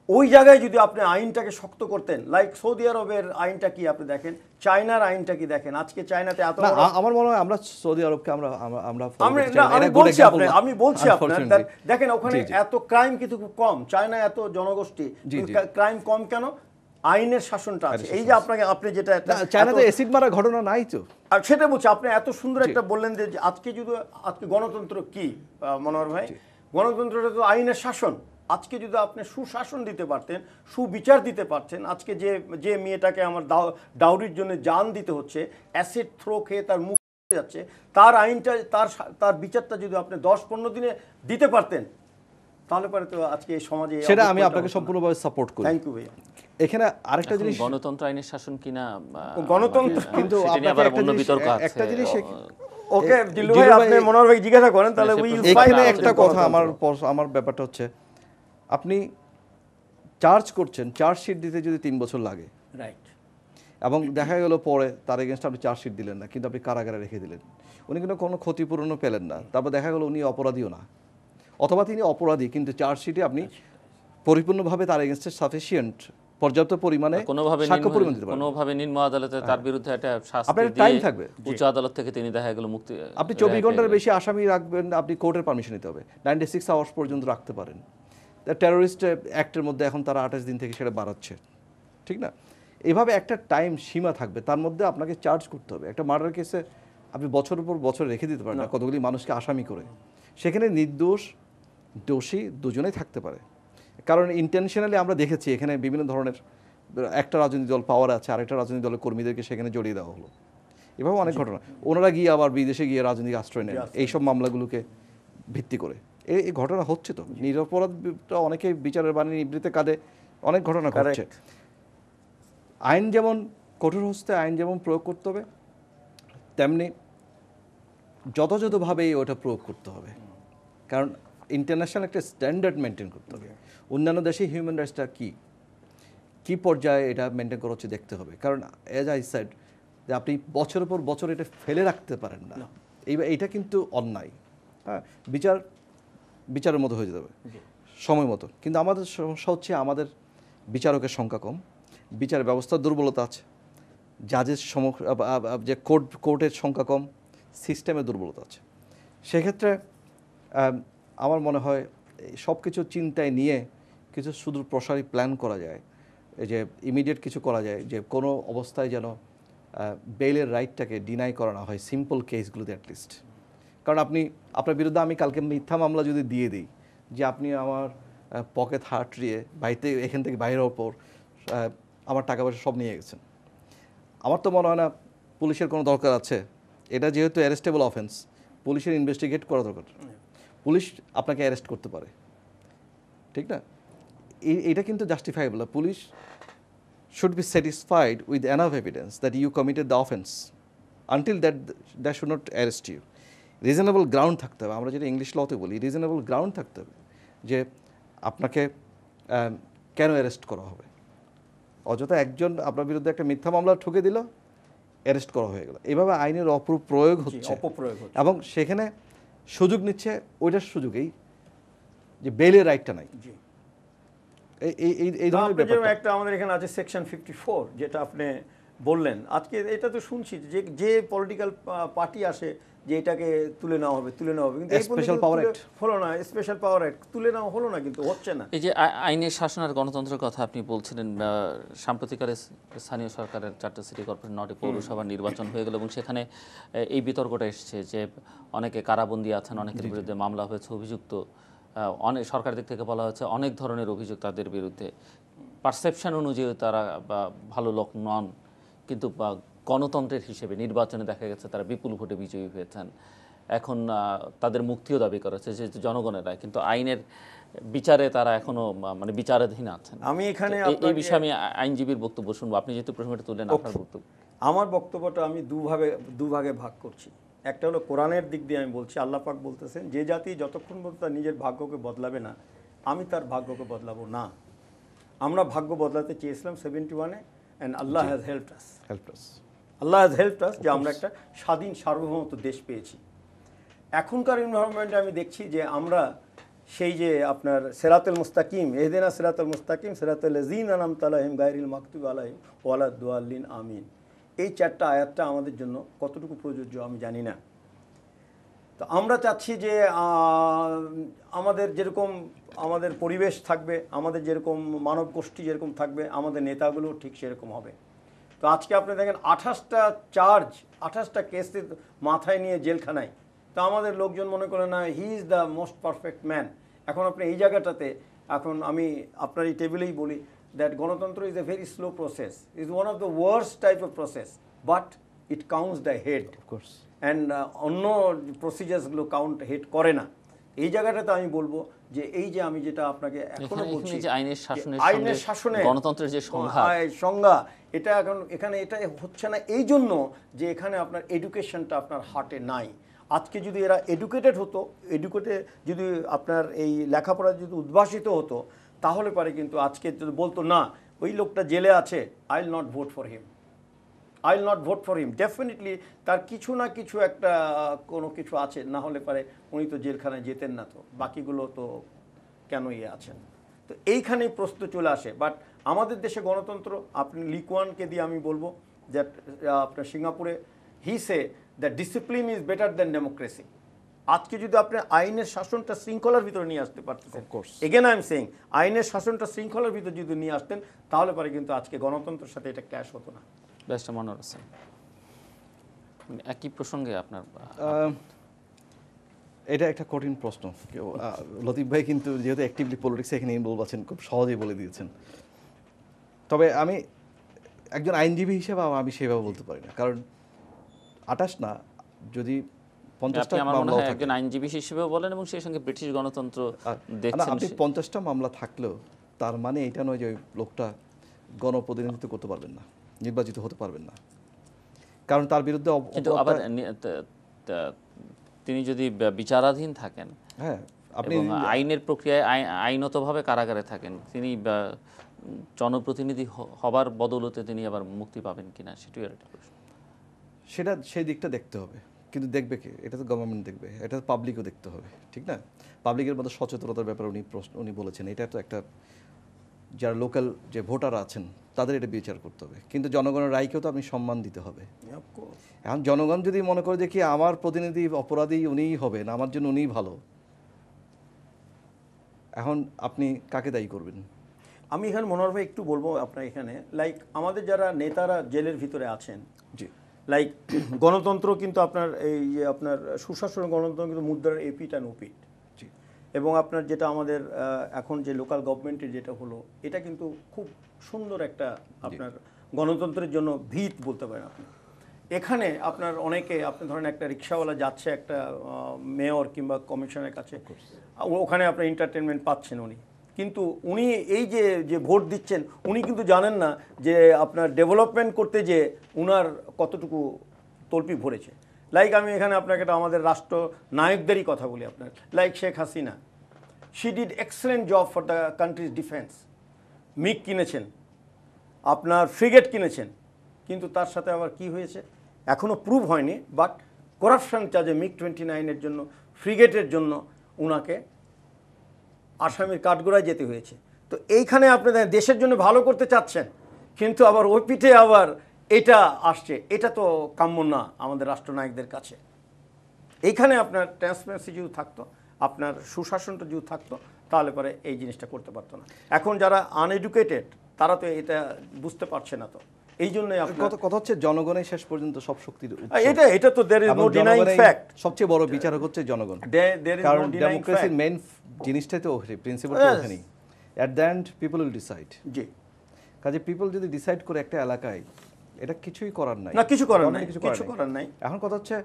ওই জায়গায় যদি আপনি আইনটাকে শক্ত করতেন, লাইক সৌদি আরবের আইনটা কি আপনি দেখেন, চায়নার আইনটা কি দেখেন, আজকে চায়নাতে এত না, বড় আমার মনে হয় আমরা সৌদি আরবকে আমরা আমরা follow আমি করতে চাই না। আমি এটা good বলছি example আপনার না, আমি বলছি আপনার unfortunately। দেখেন ওখানে জি, জি। এত ক্রাইম কিন্তু খুব কম। চায়নায় এত জনগোষ্ঠী, জি, জি। ক্রাইম কম কেন? আইনের শাসনটা আছে। এই যে আপনি যেটা না, চায়নাতে অ্যাসিড মারা ঘটনা নাই তো। আর সেটা বলছি, আপনি এত সুন্দর একটা বললেন যে আজকে যদি আজকে গণতন্ত্র কি মনোহর ভাই, গণতন্ত্রটা তো আইনের শাসন। আজকে যদি আপনি সুশাসন দিতে পারতেন, সুবিচার দিতে পারতেন, আজকে যে মেয়েটাকে আমার ডাউরির জন্য জান দিতে হচ্ছে, অ্যাসিড থ্রো খেয়ে তার মুখ যাচ্ছে, তার আইনটা তার বিচারটা যদি আপনি 10-15 দিনে দিতে পারতেন, তাহলে পরে তো আজকে এই সমাজে সেটা আমি আপনাকে সম্পূর্ণভাবে সাপোর্ট করি। থ্যাংক ইউ ভাইয়া। এখানে আরেকটা এখন জিনিস, গণতন্ত্র আইনের শাসন কিনা গণতন্ত্র কিন্তু সেটা নিয়ে আপনাকে আবার একটা অন্য জিনিস- বিতর্ক আছে। একটা জিনিস ওকে জিলু জিল্লু ভাই, ভাই- আপনি মনোহর ভাই জিজ্ঞাসা করেন, তাহলে সে উইল প্রশ্ন- ফাইন্ড এখানে আউট একটা যে কথা আমার ব্যাপারটা হচ্ছে, আপনি চার্জ করছেন, চার্জশিট দিতে যদি 3 বছর লাগে, রাইট, এবং দেখা গেল পরে তার এগেনস্ট আপনি চার্জশিট দিলেন না, কিন্তু আপনি কারাগারে রেখে দিলেন, উনি কিন্তু কোনো ক্ষতিপূরণও পেলেন না, তারপর দেখা গেল উনি অপরাধীও না, অথবা তিনি অপরাধী কিন্তু চার্জশিটে আপনি পরিপূর্ণভাবে তার এগেনস্টে সাফিসিয়েন্ট পর্যাপ্ত পরিমাণে সাক্ষ্য পরিমাণ দিতে পারেন। কোনোভাবে নিম্ন আদালতে তার বিরুদ্ধে একটা শাস্তি আপনার দিয়ে টাইম থাকবে। উচ্চ আদালত থেকে তিনি দেখা গেল মুক্তি, আপনি 24 ঘন্টার বেশি আসামি রাখবেন, আপনি কোর্টের পারমিশন নিতে হবে, 96 আওয়ার্স পর্যন্ত রাখতে পারেন। টেরোরিস্ট অ্যাক্টের মধ্যে এখন তারা 28 দিন থেকে সেটা বাড়াচ্ছে, ঠিক না? এভাবে একটা টাইম সীমা থাকবে, তার মধ্যে আপনাকে চার্জ করতে হবে। একটা মার্ডার কেসে আপনি বছরের পর বছর রেখে দিতে পারেন না, কতগুলি মানুষকে আসামি করে। সেখানে নির্দোষ দোষী দুজনেই থাকতে পারে, কারণ ইন্টেনশনালি আমরা দেখেছি এখানে বিভিন্ন ধরনের, একটা রাজনৈতিক দল পাওয়ার আছে, আরেকটা রাজনৈতিক দলের কর্মীদেরকে সেখানে জড়িয়ে দেওয়া হলো, এভাবে অনেক ঘটনা। ওনারা গিয়ে আবার বিদেশে গিয়ে রাজনৈতিক আশ্রয় নেন এইসব মামলাগুলোকে ভিত্তি করে। এই ঘটনা হচ্ছে তো, নিরপরাধটা অনেকে বিচারের বাণী নিবৃত্তে কাঁদে, অনেক ঘটনা ঘটছে। আইন যেমন কঠোর হস্তে আইন যেমন প্রয়োগ করতে হবে, তেমনি যথাযথভাবেই ওটা প্রয়োগ করতে হবে, কারণ ইন্টারন্যাশনাল একটা স্ট্যান্ডার্ড মেনটেন করতে হবে। অন্যান্য দেশে হিউম্যান রাইটসটা কী পর্যায়ে এটা মেনটেন করা হচ্ছে দেখতে হবে, কারণ এজ আই সেড যে আপনি বছরের পর বছর এটা ফেলে রাখতে পারেন না, এইটা কিন্তু অন্যায়। হ্যাঁ, বিচারের মতো হয়ে যেতে হবে সময় মতো, কিন্তু আমাদের সমস্যা হচ্ছে আমাদের বিচারকের সংখ্যা কম, বিচার ব্যবস্থার দুর্বলতা আছে, জাজের যে কোর্টের সংখ্যা কম, সিস্টেমের দুর্বলতা আছে। সেক্ষেত্রে আমার মনে হয় সব কিছু চিন্তায় নিয়ে কিছু সুদূর প্রসারী প্ল্যান করা যায়, এই যে ইমিডিয়েট কিছু করা যায়, যে কোনো অবস্থায় যেন বেইলের রাইটটাকে ডিনাই করা না হয় সিম্পল কেসগুলোতে অ্যাটলিস্ট। কারণ আপনার বিরুদ্ধে আমি কালকে মিথ্যা মামলা যদি দিয়ে দিই যে আপনি আমার পকেট হাঁটিয়ে বাড়িতে এখান থেকে বাইরে হওয়ার পর আমার টাকা পয়সা সব নিয়ে গেছেন, আমার তো মনে হয় না পুলিশের কোনো দরকার আছে। এটা যেহেতু অ্যারেস্টেবল অফেন্স, পুলিশের ইনভেস্টিগেট করা দরকার। পুলিশ আপনাকে অ্যারেস্ট করতে পারে, ঠিক না? এটা কিন্তু justifiable. Police should be satisfied with enough evidence that you committed the offense. Until that, they should not arrest you. Reasonable ground থাকতে হবে, আমরা যেটা ইংলিশ লতে বলি, রিজনেবল গ্রাউন্ড থাকতে হবে যে আপনাকে কেন অ্যারেস্ট করা হবে। অযথা একজন আপনার বিরুদ্ধে একটা মিথ্যা মামলা ঠুকে দিল, অ্যারেস্ট করা হয়ে গেল, এভাবে আইনের অপপ্রয়োগ হচ্ছে, এবং সেখানে সুযোগ নিচ্ছে ওইটার সুযোগেই যে বেলের রাইটটা নাই। এই ধরনের ব্যাপারটা একটা আমাদের এখানে আছে সেকশন 54, যেটা আপনি বললেন আজকে, এটা তো শুনছি যে পলিটিক্যাল পার্টি আসে যে এটাকে তুলে নেওয়া হবে, কিন্তু স্পেশাল পাওয়ার অ্যাক্ট হলো না, স্পেশাল পাওয়ার অ্যাক্ট তুলে নেওয়া হলো না, কিন্তু হচ্ছে না। এই যে আইনের শাসন আর গণতন্ত্রের কথা আপনি বলছিলেন, সাম্প্রতিককালে স্থানীয় সরকারের 4টা সিটি কর্পোরেশন 9টি পৌরসভার নির্বাচন হয়ে গেল, এবং সেখানে এই বিতর্কটা এসছে যে অনেকে কারাবন্দী আছেন, অনেকের বিরুদ্ধে মামলা হয়েছে, অভিযুক্ত অনেক সরকার দিক থেকে বলা হচ্ছে অনেক ধরনের অভিযোগ তাদের বিরুদ্ধে, পারসেপশন অনুযায়ী তারা ভালো লোক নন, কিন্তু গণতন্ত্রের হিসেবে নির্বাচনে দেখা গেছে তারা বিপুল ভোটে বিজয়ী হয়েছেন। এখন তাদের মুক্তিও দাবি করেছে যে জনগণের রায়, কিন্তু আইনের বিচারে তারা এখনো মানে বিচারাধীন আছেন। আমি এখানে এই বিষয়ে আমি আইনজীবীর বক্তব্য শুনবো, আপনি যেহেতু প্রসঙ্গটা তুললেন আপনার বক্তব্য। আমার বক্তব্যটা আমি দুভাগে ভাগ করছি। একটা হলো কোরআনের দিক দিয়ে আমি বলছি, আল্লাহ পাক বলতেছেন যে জাতি যতক্ষণ পর্যন্ত তার নিজের ভাগ্যকে বদলাবে না, আমি তার ভাগ্যকে বদলাবো না। আমরা ভাগ্য বদলাতে চেয়েছিলাম 71-এ, and Allah has helped us. Allah has helped us যে আমরা একটা স্বাধীন সার্বভৌমত্ব দেশ পেয়েছি। এখনকার এনভায়রনমেন্টে আমি দেখছি যে আমরা সেই যে আপনার সিরাতুল মুস্তাকিম, ইহদিনা সিরাতুল মুস্তাকিম সিরাতুল লাযিনা আনআমতা আলাইহিম গায়রিল মাগদুবি আলাইহিম ওয়ালাদ দাল্লিন আমিন, এই 4টা আয়াতটা আমাদের জন্য কতটুকু প্রযোজ্য আমি জানি না। তো আমরা চাচ্ছি যে আমাদের যেরকম আমাদের পরিবেশ থাকবে, আমাদের যেরকম মানব গোষ্ঠী যেরকম থাকবে, আমাদের নেতাগুলো ঠিক সেরকম হবে। তো আজকে আপনি দেখেন 28টা কেস মাথায় নিয়ে জেলখানায়। তো আমাদের লোকজন মনে করে না he is the most perfect man. এখন আপনি এই জায়গাটাতে, এখন আমি আপনার এই টেবিলেই বলি দ্যাট গণতন্ত্র is a very slow process, is one of the worst type of process, but it counts the head of course, and অন্য প্রসিজার্সগুলো কাউন্ট হেড করে না। এই জায়গাটাতে আমি বলবো যে এই যে আমি যেটা আপনাকে এখনো বলছি যে আইনের শাসনে গণতন্ত্রের যে সংজ্ঞা, এটা এখন এখানে এটা হচ্ছে না এই জন্য যে এখানে আপনার এডুকেশনটা আপনার হার্টে নাই। আজকে যদি এরা এডুকেটেড হতো, যদি আপনার এই লেখাপড়া যদি উদ্ভাসিত হতো, তাহলে পারে কিন্তু আজকে যদি বলতো না ওই লোকটা জেলে আছে, I will not vote for him, definitely তার কিছু না কিছু একটা কোনো কিছু আছে, না হলে পারে উনি তো জেলখানায় যেতেন না, তো বাকিগুলো তো কেন আছেন। তো এইখানেই প্রশ্ন চলে আসে। বাট আমাদের দেশে গণতন্ত্র, আপনি লি কুয়ানকে দিয়ে আমি বলবো যে আপনার সিঙ্গাপুরে he say the discipline is better than democracy. আজকে যদি আপনি আইনের শাসনটা শৃঙ্খলার ভিতরে নিয়ে আসতে পারতেন, এগেন আই এম সেইং আইনের শাসনটা শৃঙ্খলার ভিতরে যদি নিয়ে আসতেন, তাহলে পরে কিন্তু আজকে গণতন্ত্রের সাথে এটা ক্ল্যাশ হতো না। ব্যারিস্টার মনোয়ার হোসেন, একই প্রসঙ্গে আপনার এটা একটা কঠিন প্রশ্ন। লতিফ ভাই কিন্তু যেহেতু অ্যাক্টিভলি পলিটিক্স এখানে ইনভলভ আছেন, খুব সহজেই বলে দিয়েছেন। তবে আমি একজন আইনজীবী হিসেবে আমি সেভাবে বলতে পারি না, কারণ 28 না, যদি 50টা মামলা থাকে, একজন আইনজীবী হিসেবেও বলেন এবং সেই সঙ্গে ব্রিটিশ গণতন্ত্র দেখছেন, আপনি 50টা মামলা থাকলেও তার মানে এটা নয় যে ওই লোকটা গণপ্রতিনিধিত্ব করতে পারবেন না, নির্বাচিত হতে পারবেন না, কারণ তার বিরুদ্ধে কিন্তু আবার তিনি যদি বিচারাধীন থাকেন, হ্যাঁ, আপনি আইনের প্রক্রিয়ায় আইনতভাবে কারাগারে থাকেন, তিনি জনপ্রতিনিধি হবার বদৌলতে তিনি আবার মুক্তি পাবেন কিনা, সেটাই আর একটা প্রশ্ন। সেটা সেই দিকটা দেখতে হবে, কিন্তু দেখবে কে? এটা তো গভর্নমেন্ট দেখবে, এটা তো পাবলিকও দেখতে হবে, ঠিক না? পাবলিকের মধ্যে সচেতনতার ব্যাপারে উনি বলেছেন, এটা তো একটা যারা লোকাল যে ভোটার আছেন তাদের এটা বিচার করতে হবে, কিন্তু জনগণের রায়কেও তো আপনি সম্মান দিতে হবে। এখন জনগণ যদি মনে করে যে কি আমার প্রতিনিধি অপরাধী উনিই হবেন, আমার জন্য উনিই ভালো, এখন আপনি কাকে দায়ী করবেন? আমি এখানে মনোহর ভাই একটু বলবো আপনার এখানে, লাইক আমাদের যারা নেতারা জেলের ভিতরে আছেন, জি, লাইক গণতন্ত্র কিন্তু আপনার এই যে আপনার সুশাসন গণতন্ত্র কিন্তু মুদ্রার এপিট অ্যান্ড ওপিট, এবং আপনার যেটা আমাদের এখন যে লোকাল গভর্নমেন্টের যেটা হলো, এটা কিন্তু খুব সুন্দর একটা আপনার গণতন্ত্রের জন্য ভিত বলতে পারেন আপনি। এখানে আপনার অনেকে, আপনি ধরেন একটা রিক্সাওয়ালা যাচ্ছে একটা মেয়র কিংবা কমিশনের কাছে, ওখানে আপনার এন্টারটেনমেন্ট পাচ্ছেন উনি, কিন্তু উনি এই যে ভোট দিচ্ছেন, উনি কিন্তু জানেন না যে আপনার ডেভেলপমেন্ট করতে যে উনার কতটুকু তল্পি ভরেছে। লাইক আমি এখানে আপনাকে আমাদের রাষ্ট্র নায়কদেরই কথা বলি আপনার, like Sheikh Hasina, she did excellent job for the countries defence. MiG কিনেছেন, আপনার ফ্রিগেট কিনেছেন, কিন্তু তার সাথে আবার কি হয়েছে এখনও প্রুভ হয়নি, বাট করাপশন চার্জে MiG-29 জন্য, ফ্রিগেটের জন্য উনাকে আসামির কাঠগড়ায় যেতে হয়েছে। তো এইখানে আপনি দেশের জন্য ভালো করতে চাচ্ছেন, কিন্তু আবার ওই পিঠে আবার এটা আসছে, এটা তো কাম্য না আমাদের রাষ্ট্রনায়কদের কাছে। এইখানে আপনার ট্রান্সপারেন্সি যদি থাকতো, আপনার সুশাসনটা যদি থাকতো, তাহলে পরে এই জিনিসটা করতে পারতো না। এখন যারা আনএডুকেটেড তারা তো এটা বুঝতে পারছে না, তো এই জন্যই কথা হচ্ছে জনগণের শেষ পর্যন্ত সব শক্তির উৎস। এটা তো there is no denying fact, সবচেয়ে বড় বিচারক হচ্ছে জনগণ, কারণ ডেমোক্রেসির মেইন জিনিসটাই তো প্রিন্সিপালটা ওখানেই। At the end people will decide. জি, কাজে পিপল যদি ডিসাইড করে একটা এলাকায়, এটা কিছুই করার নাই, না কিছু করার নাই। এখন কথা হচ্ছে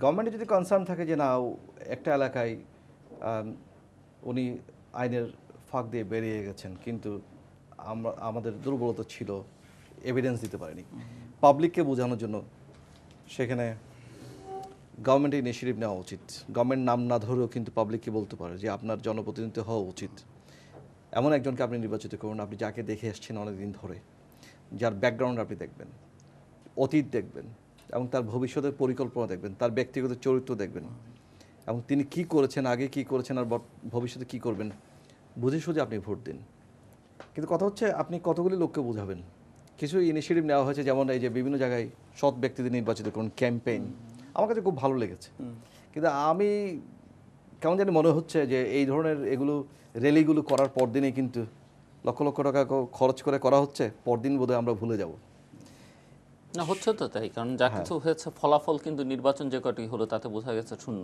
গভর্নমেন্টের যদি কনসার্ন থাকে যে না একটা এলাকায় উনি আইনের ফাঁক দিয়ে বেরিয়ে গেছেন, কিন্তু আমাদের দুর্বলতা ছিল, এভিডেন্স দিতে পারেনি, পাবলিককে বোঝানোর জন্য সেখানে গভর্নমেন্টের ইনিশিয়েটিভ নেওয়া উচিত। গভর্নমেন্ট নাম না ধরেও কিন্তু পাবলিককে বলতে পারে যে আপনার জনপ্রতিনিধি হওয়া উচিত, এমন একজনকে আপনি নির্বাচিত করুন, আপনি যাকে দেখে এসছেন অনেকদিন ধরে, যার ব্যাকগ্রাউন্ড আপনি দেখবেন, অতীত দেখবেন, এবং তার ভবিষ্যতের পরিকল্পনা দেখবেন, তার ব্যক্তিগত চরিত্র দেখবেন, এবং তিনি কি করেছেন, আগে কি করেছেন, আর ভবিষ্যতে কি করবেন, বুঝে সুঝে আপনি ভোট দিন। কিন্তু কথা হচ্ছে আপনি কতগুলি লোককে বোঝাবেন। কিছু ইনিশিয়েটিভ নেওয়া হয়েছে, যেমন এই যে বিভিন্ন জায়গায় সৎ ব্যক্তিদের নির্বাচিত করুন ক্যাম্পেইন, আমার কাছে খুব ভালো লেগেছে। কিন্তু আমি কেমন জানি মনে হচ্ছে যে এই ধরনের এগুলো র্যালিগুলো করার পরদিনই কিন্তু লক্ষ লক্ষ টাকা খরচ করে করা হচ্ছে, পরদিন বোধহয় আমরা ভুলে যাব। না, হচ্ছে তো তাই, কারণ যা কিছু হয়েছে ফলাফল কিন্তু নির্বাচন যে কটি হলো তাতে বোঝা গেছে শূন্য।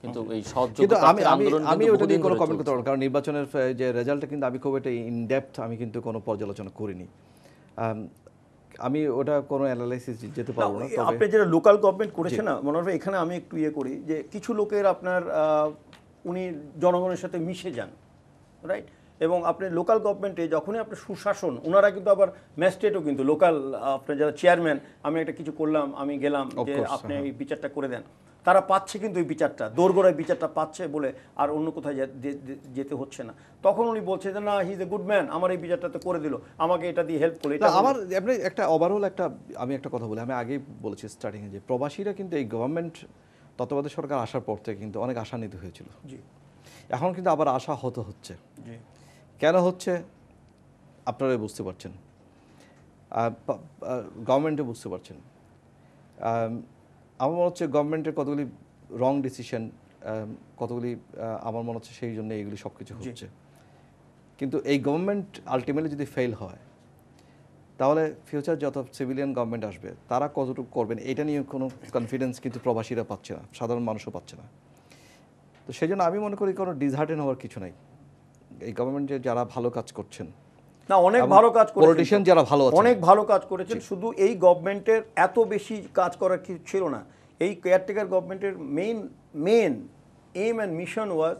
কিন্তু এই কিন্তু আন্দোলন আমি ওটা নিয়ে কোনো কমেন্ট করতে পারবো, কারণ নির্বাচনের যে রেজাল্টটা কিন্তু আমি খুব একটা ইন ডেপথ আমি কিন্তু কোনো পর্যালোচনা করিনি। আমি ওটা কোনো অ্যানালাইসিস যেতে পারবো না। আপনি যেটা লোকাল গভর্নমেন্ট করেছে না মনোহর ভাই, এখানে আমি একটু করি যে কিছু লোকের আপনার উনি জনগণের সাথে মিশে যান, রাইট? এবং আপনি লোকাল গভর্নমেন্টে যখনই আপনার সুশাসন, ওনারা কিন্তু আবার ম্যাজিস্ট্রেটও কিন্তু লোকাল, আপনার যারা চেয়ারম্যান, আমি একটা কিছু করলাম, আমি গেলাম যে আপনি এই বিচারটা করে দেন, তারা পাচ্ছে কিন্তু এই বিচারটা, দোরগোড়ায় বিচারটা পাচ্ছে বলে আর অন্য কোথায় যেতে হচ্ছে না। তখন উনি বলছে যে না, he is a good man, আমার এই বিচারটা তো করে দিল, আমাকে এটা দিয়ে হেল্প করে। আমার আপনি একটা ওভারঅল আমি একটা কথা বলি, আমি আগেই বলেছি স্টার্টিংয়ে, যে প্রবাসীরা কিন্তু এই গভর্নমেন্ট তত্ত্বাবধায়ক সরকার আসার পর থেকে কিন্তু অনেক আশান্বিত হয়েছিল। জি, এখন কিন্তু আবার আশা হচ্ছে। জি, কেন হচ্ছে আপনারা বুঝতে পারছেন, গভর্নমেন্টে বুঝতে পারছেন। আমার মনে হচ্ছে গভর্নমেন্টের কতগুলি রং ডিসিশন, কতগুলি আমার মনে হচ্ছে সেই জন্য এইগুলি সব কিছু হচ্ছে। কিন্তু এই গভর্নমেন্ট আলটিমেটলি যদি ফেল হয়, তাহলে ফিউচার যত সিভিলিয়ান গভর্নমেন্ট আসবে তারা কতটুকু করবেন এটা নিয়ে কোনো কনফিডেন্স কিন্তু প্রবাসীরা পাচ্ছে না, সাধারণ মানুষও পাচ্ছে না। তো সেই জন্য আমি মনে করি কোনো ডিসহার্টেন হওয়ার কিছু নাই। এই গভর্নমেন্টে যারা ভালো কাজ করছেন, না অনেক ভালো কাজ করেছেন, পলিটিশিয়ান যারা ভালো আছেন, অনেক ভালো কাজ করেছেন। শুধু এই গভর্নমেন্টের এত বেশি কাজ করার কিছু ছিল না। এই কেয়ারটেকার গভর্নমেন্টের main aim and mission was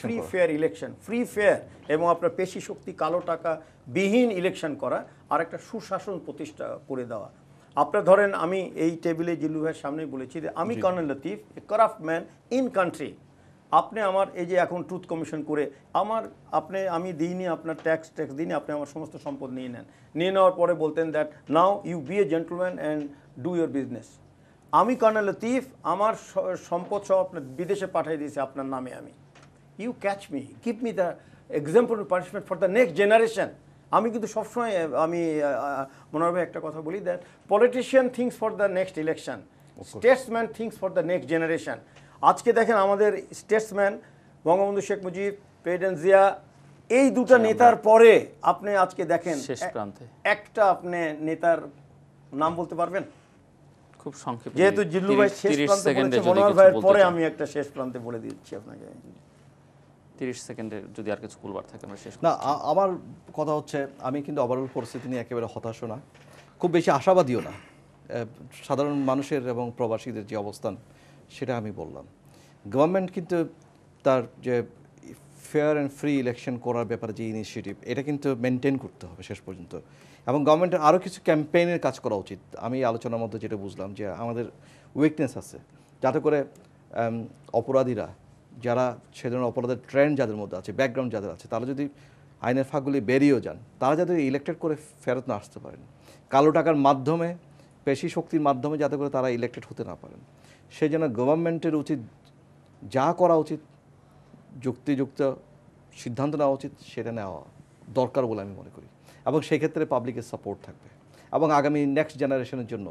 free fair election, free fair, এবং আপনার পেশি শক্তি, কালো টাকা বিহীন ইলেকশন করা, আর একটা সুশাসন প্রতিষ্ঠা করে দেওয়া। আপনার ধরেন, আমি এই টেবিলে জিল্লু ভাইয়ের সামনেই বলেছি যে আমি colonel Latif, A corrupt man in country. আপনি আমার এই যে এখন ট্রুথ কমিশন করে আমি দিইনি, আপনার ট্যাক্স দিইনি, আপনি আমার সমস্ত সম্পদ নিয়ে নেন, নিয়ে নেওয়ার পরে বলতেন that now you be a gentleman and do your business. আমি কর্নেল লতিফ, আমার সম্পদ সব আপনার বিদেশে পাঠিয়ে দিয়েছে আপনার নামে। আমি you catch me, give me the example punishment for the next generation. আমি কিন্তু সবসময় আমি মনোহর ভাই একটা কথা বলি, that politician thinks for the next election, statesman thinks for the next generation. আজকে দেখেন আমাদের স্টেটসম্যান বঙ্গবন্ধু শেখ মুজিব, প্রেসিডেন্ট জিয়া, এই দুটো নেতার পরে আপনি আজকে দেখেন শেষ প্রান্তে একটা আপনি নেতার নাম বলতে পারবেন? খুব সংক্ষেপে, যেহেতু জিল্লু ভাই শেষ প্রান্তে বলেছে, মনোহর ভাইয়ের পরে আমি একটা শেষ প্রান্তে বলে দিচ্ছি আপনাকে। 30 সেকেন্ডে যদি আর কিছু বলবার থাকে আমরা শেষ। না, আমার কথা হচ্ছে আমি কিন্তু ওভারঅল পরিস্থিতি নিয়ে একেবারে হতাশও না, খুব বেশি আশাবাদীও না। সাধারণ মানুষের এবং প্রবাসীদের যে অবস্থান সেটা আমি বললাম। গভর্নমেন্ট কিন্তু তার যে ফেয়ার অ্যান্ড ফ্রি ইলেকশন করার ব্যাপারে যে ইনিশিয়েটিভ, এটা কিন্তু মেনটেন করতে হবে শেষ পর্যন্ত, এবং গভর্নমেন্টের আরও কিছু ক্যাম্পেইনের কাজ করা উচিত। আমি আলোচনার মধ্যে যেটা বুঝলাম যে আমাদের উইকনেস আছে, যাতে করে অপরাধীরা, যারা সে ধরনের অপরাধের ট্রেন্ড যাদের মধ্যে আছে, ব্যাকগ্রাউন্ড যাদের আছে, তারা যদি আইনের ফাঁকগুলি বেরিয়েও যান, তারা যাতে ইলেক্টেড করে ফেরত না আসতে পারেন, কালো টাকার মাধ্যমে, পেশি শক্তির মাধ্যমে যাতে করে তারা ইলেক্টেড হতে না পারেন, সেই জন্য গভর্নমেন্টের উচিত যা করা উচিত, যুক্তিযুক্ত সিদ্ধান্ত নেওয়া উচিত, সেটা নেওয়া দরকার বলে আমি মনে করি। এবং সেই ক্ষেত্রে পাবলিকের সাপোর্ট থাকবে, এবং আগামী নেক্সট জেনারেশনের জন্য,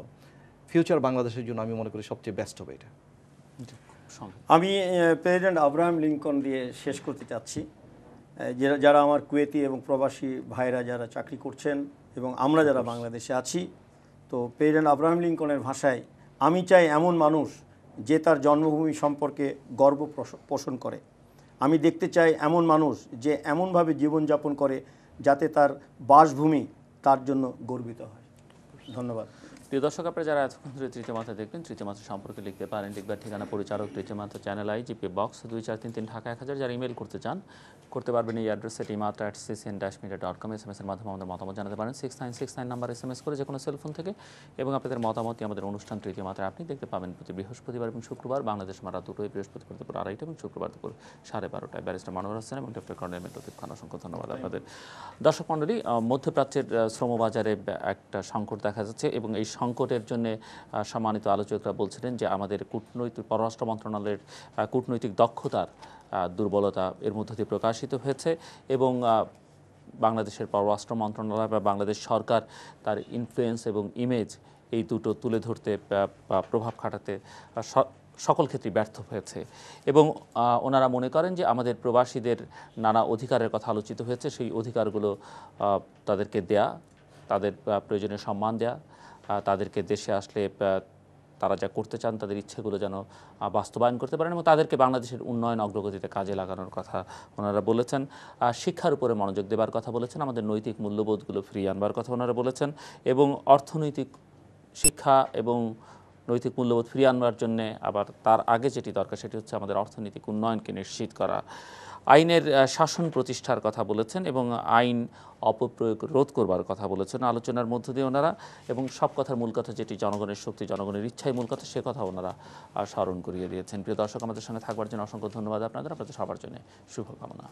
ফিউচার বাংলাদেশের জন্য আমি মনে করি সবচেয়ে বেস্ট হবে এটা। আমি প্রেসিডেন্ট আব্রাহাম লিঙ্কন দিয়ে শেষ করতে চাচ্ছি। যারা আমার কুয়েতি এবং প্রবাসী ভাইরা যারা চাকরি করছেন এবং আমরা যারা বাংলাদেশে আছি, তো প্রেসিডেন্ট আব্রাহাম লিঙ্কনের ভাষায়, আমি চাই এমন মানুষ যে তার জন্মভূমি সম্পর্কে গর্ব পোষণ করে। আমি দেখতে চাই এমন মানুষ যে এমনভাবে জীবনযাপন করে যাতে তার বাসভূমি তার জন্য গর্বিত হয়। ধন্যবাদ। প্রিয় দর্শক, আপনারা যারা এতক্ষণ ধরে তৃতীয় মাত্রা দেখবেন, তৃতীয় মাত্রা সম্পর্কে লিখতে পারেন। লিখবার ঠিকানা পরিচালক, তৃতীয় মাত্রা, channel I, GP box 2433, Dhaka 1000। যারা ইমেল করতে চান করতে পারবেন এই অ্যাড্রেসে টিমাত্রা@ccn-media.com। এসএমএসের মাধ্যমে আমাদের মতামত জানাতে পারেন 6969 নাম্বার এসএমএস করে যে কোনো সেলফোন থেকে। এবং আপনাদের মতামতই আমাদের অনুষ্ঠান তৃতীয় মাত্রা আপনি দেখতে পাবেন প্রতি বৃহস্পতিবার এবং শুক্রবার বাংলাদেশ সময় রাত 2টোয়, বৃহস্পতিবার দুপুর 2:30 এবং শুক্রবার দুপুর 12:30টায়। ব্যারিস্টার মনোহর হোসেন এবং ডক্টর কর্নেল মেট্রোদীপ খান, অসংখ্য ধন্যবাদ আপনাদের। দর্শক মণ্ডলী, মধ্যপ্রাচ্যের শ্রমবাজারে একটা সংকট দেখা যাচ্ছে এবং এই সংকটের জন্য সম্মানিত আলোচকরা বলছিলেন যে আমাদের পররাষ্ট্র মন্ত্রণালয়ের কূটনৈতিক দক্ষতার দুর্বলতা এর মধ্য দিয়ে প্রকাশিত হয়েছে এবং বাংলাদেশের পররাষ্ট্র মন্ত্রণালয় বা বাংলাদেশ সরকার তার ইনফ্লুয়েন্স এবং ইমেজ এই দুটো তুলে ধরতে বা প্রভাব খাটাতে সকল ক্ষেত্রেই ব্যর্থ হয়েছে। এবং ওনারা মনে করেন যে আমাদের প্রবাসীদের নানা অধিকারের কথা আলোচিত হয়েছে, সেই অধিকারগুলো তাদেরকে দেয়া, তাদের প্রয়োজনীয় সম্মান দেয়া, তাদেরকে দেশে আসলে তারা যা করতে চান তাদের ইচ্ছেগুলো যেন বাস্তবায়ন করতে পারেন এবং তাদেরকে বাংলাদেশের উন্নয়ন অগ্রগতিতে কাজে লাগানোর কথা ওনারা বলেছেন। শিক্ষার উপরে মনোযোগ দেবার কথা বলেছেন, আমাদের নৈতিক মূল্যবোধগুলো ফিরিয়ে আনবার কথা ওনারা বলেছেন এবং অর্থনৈতিক শিক্ষা এবং নৈতিক মূল্যবোধ ফিরিয়ে আনবার জন্যে আবার তার আগে যেটি দরকার সেটি হচ্ছে আমাদের অর্থনৈতিক উন্নয়নকে নিশ্চিত করা। আইনের শাসন প্রতিষ্ঠার কথা বলেছেন এবং আইন অপপ্রয়োগ রোধ করবার কথা বলেছেন আলোচনার মধ্য দিয়ে ওনারা। এবং সব কথার মূল কথা যেটি জনগণের শক্তি, জনগণের ইচ্ছাই মূল কথা, সে কথা ওনারা স্মরণ করিয়ে দিয়েছেন। প্রিয় দর্শক, আমাদের সঙ্গে থাকবার জন্য অসংখ্য ধন্যবাদ আপনাদের সবার জন্য শুভকামনা।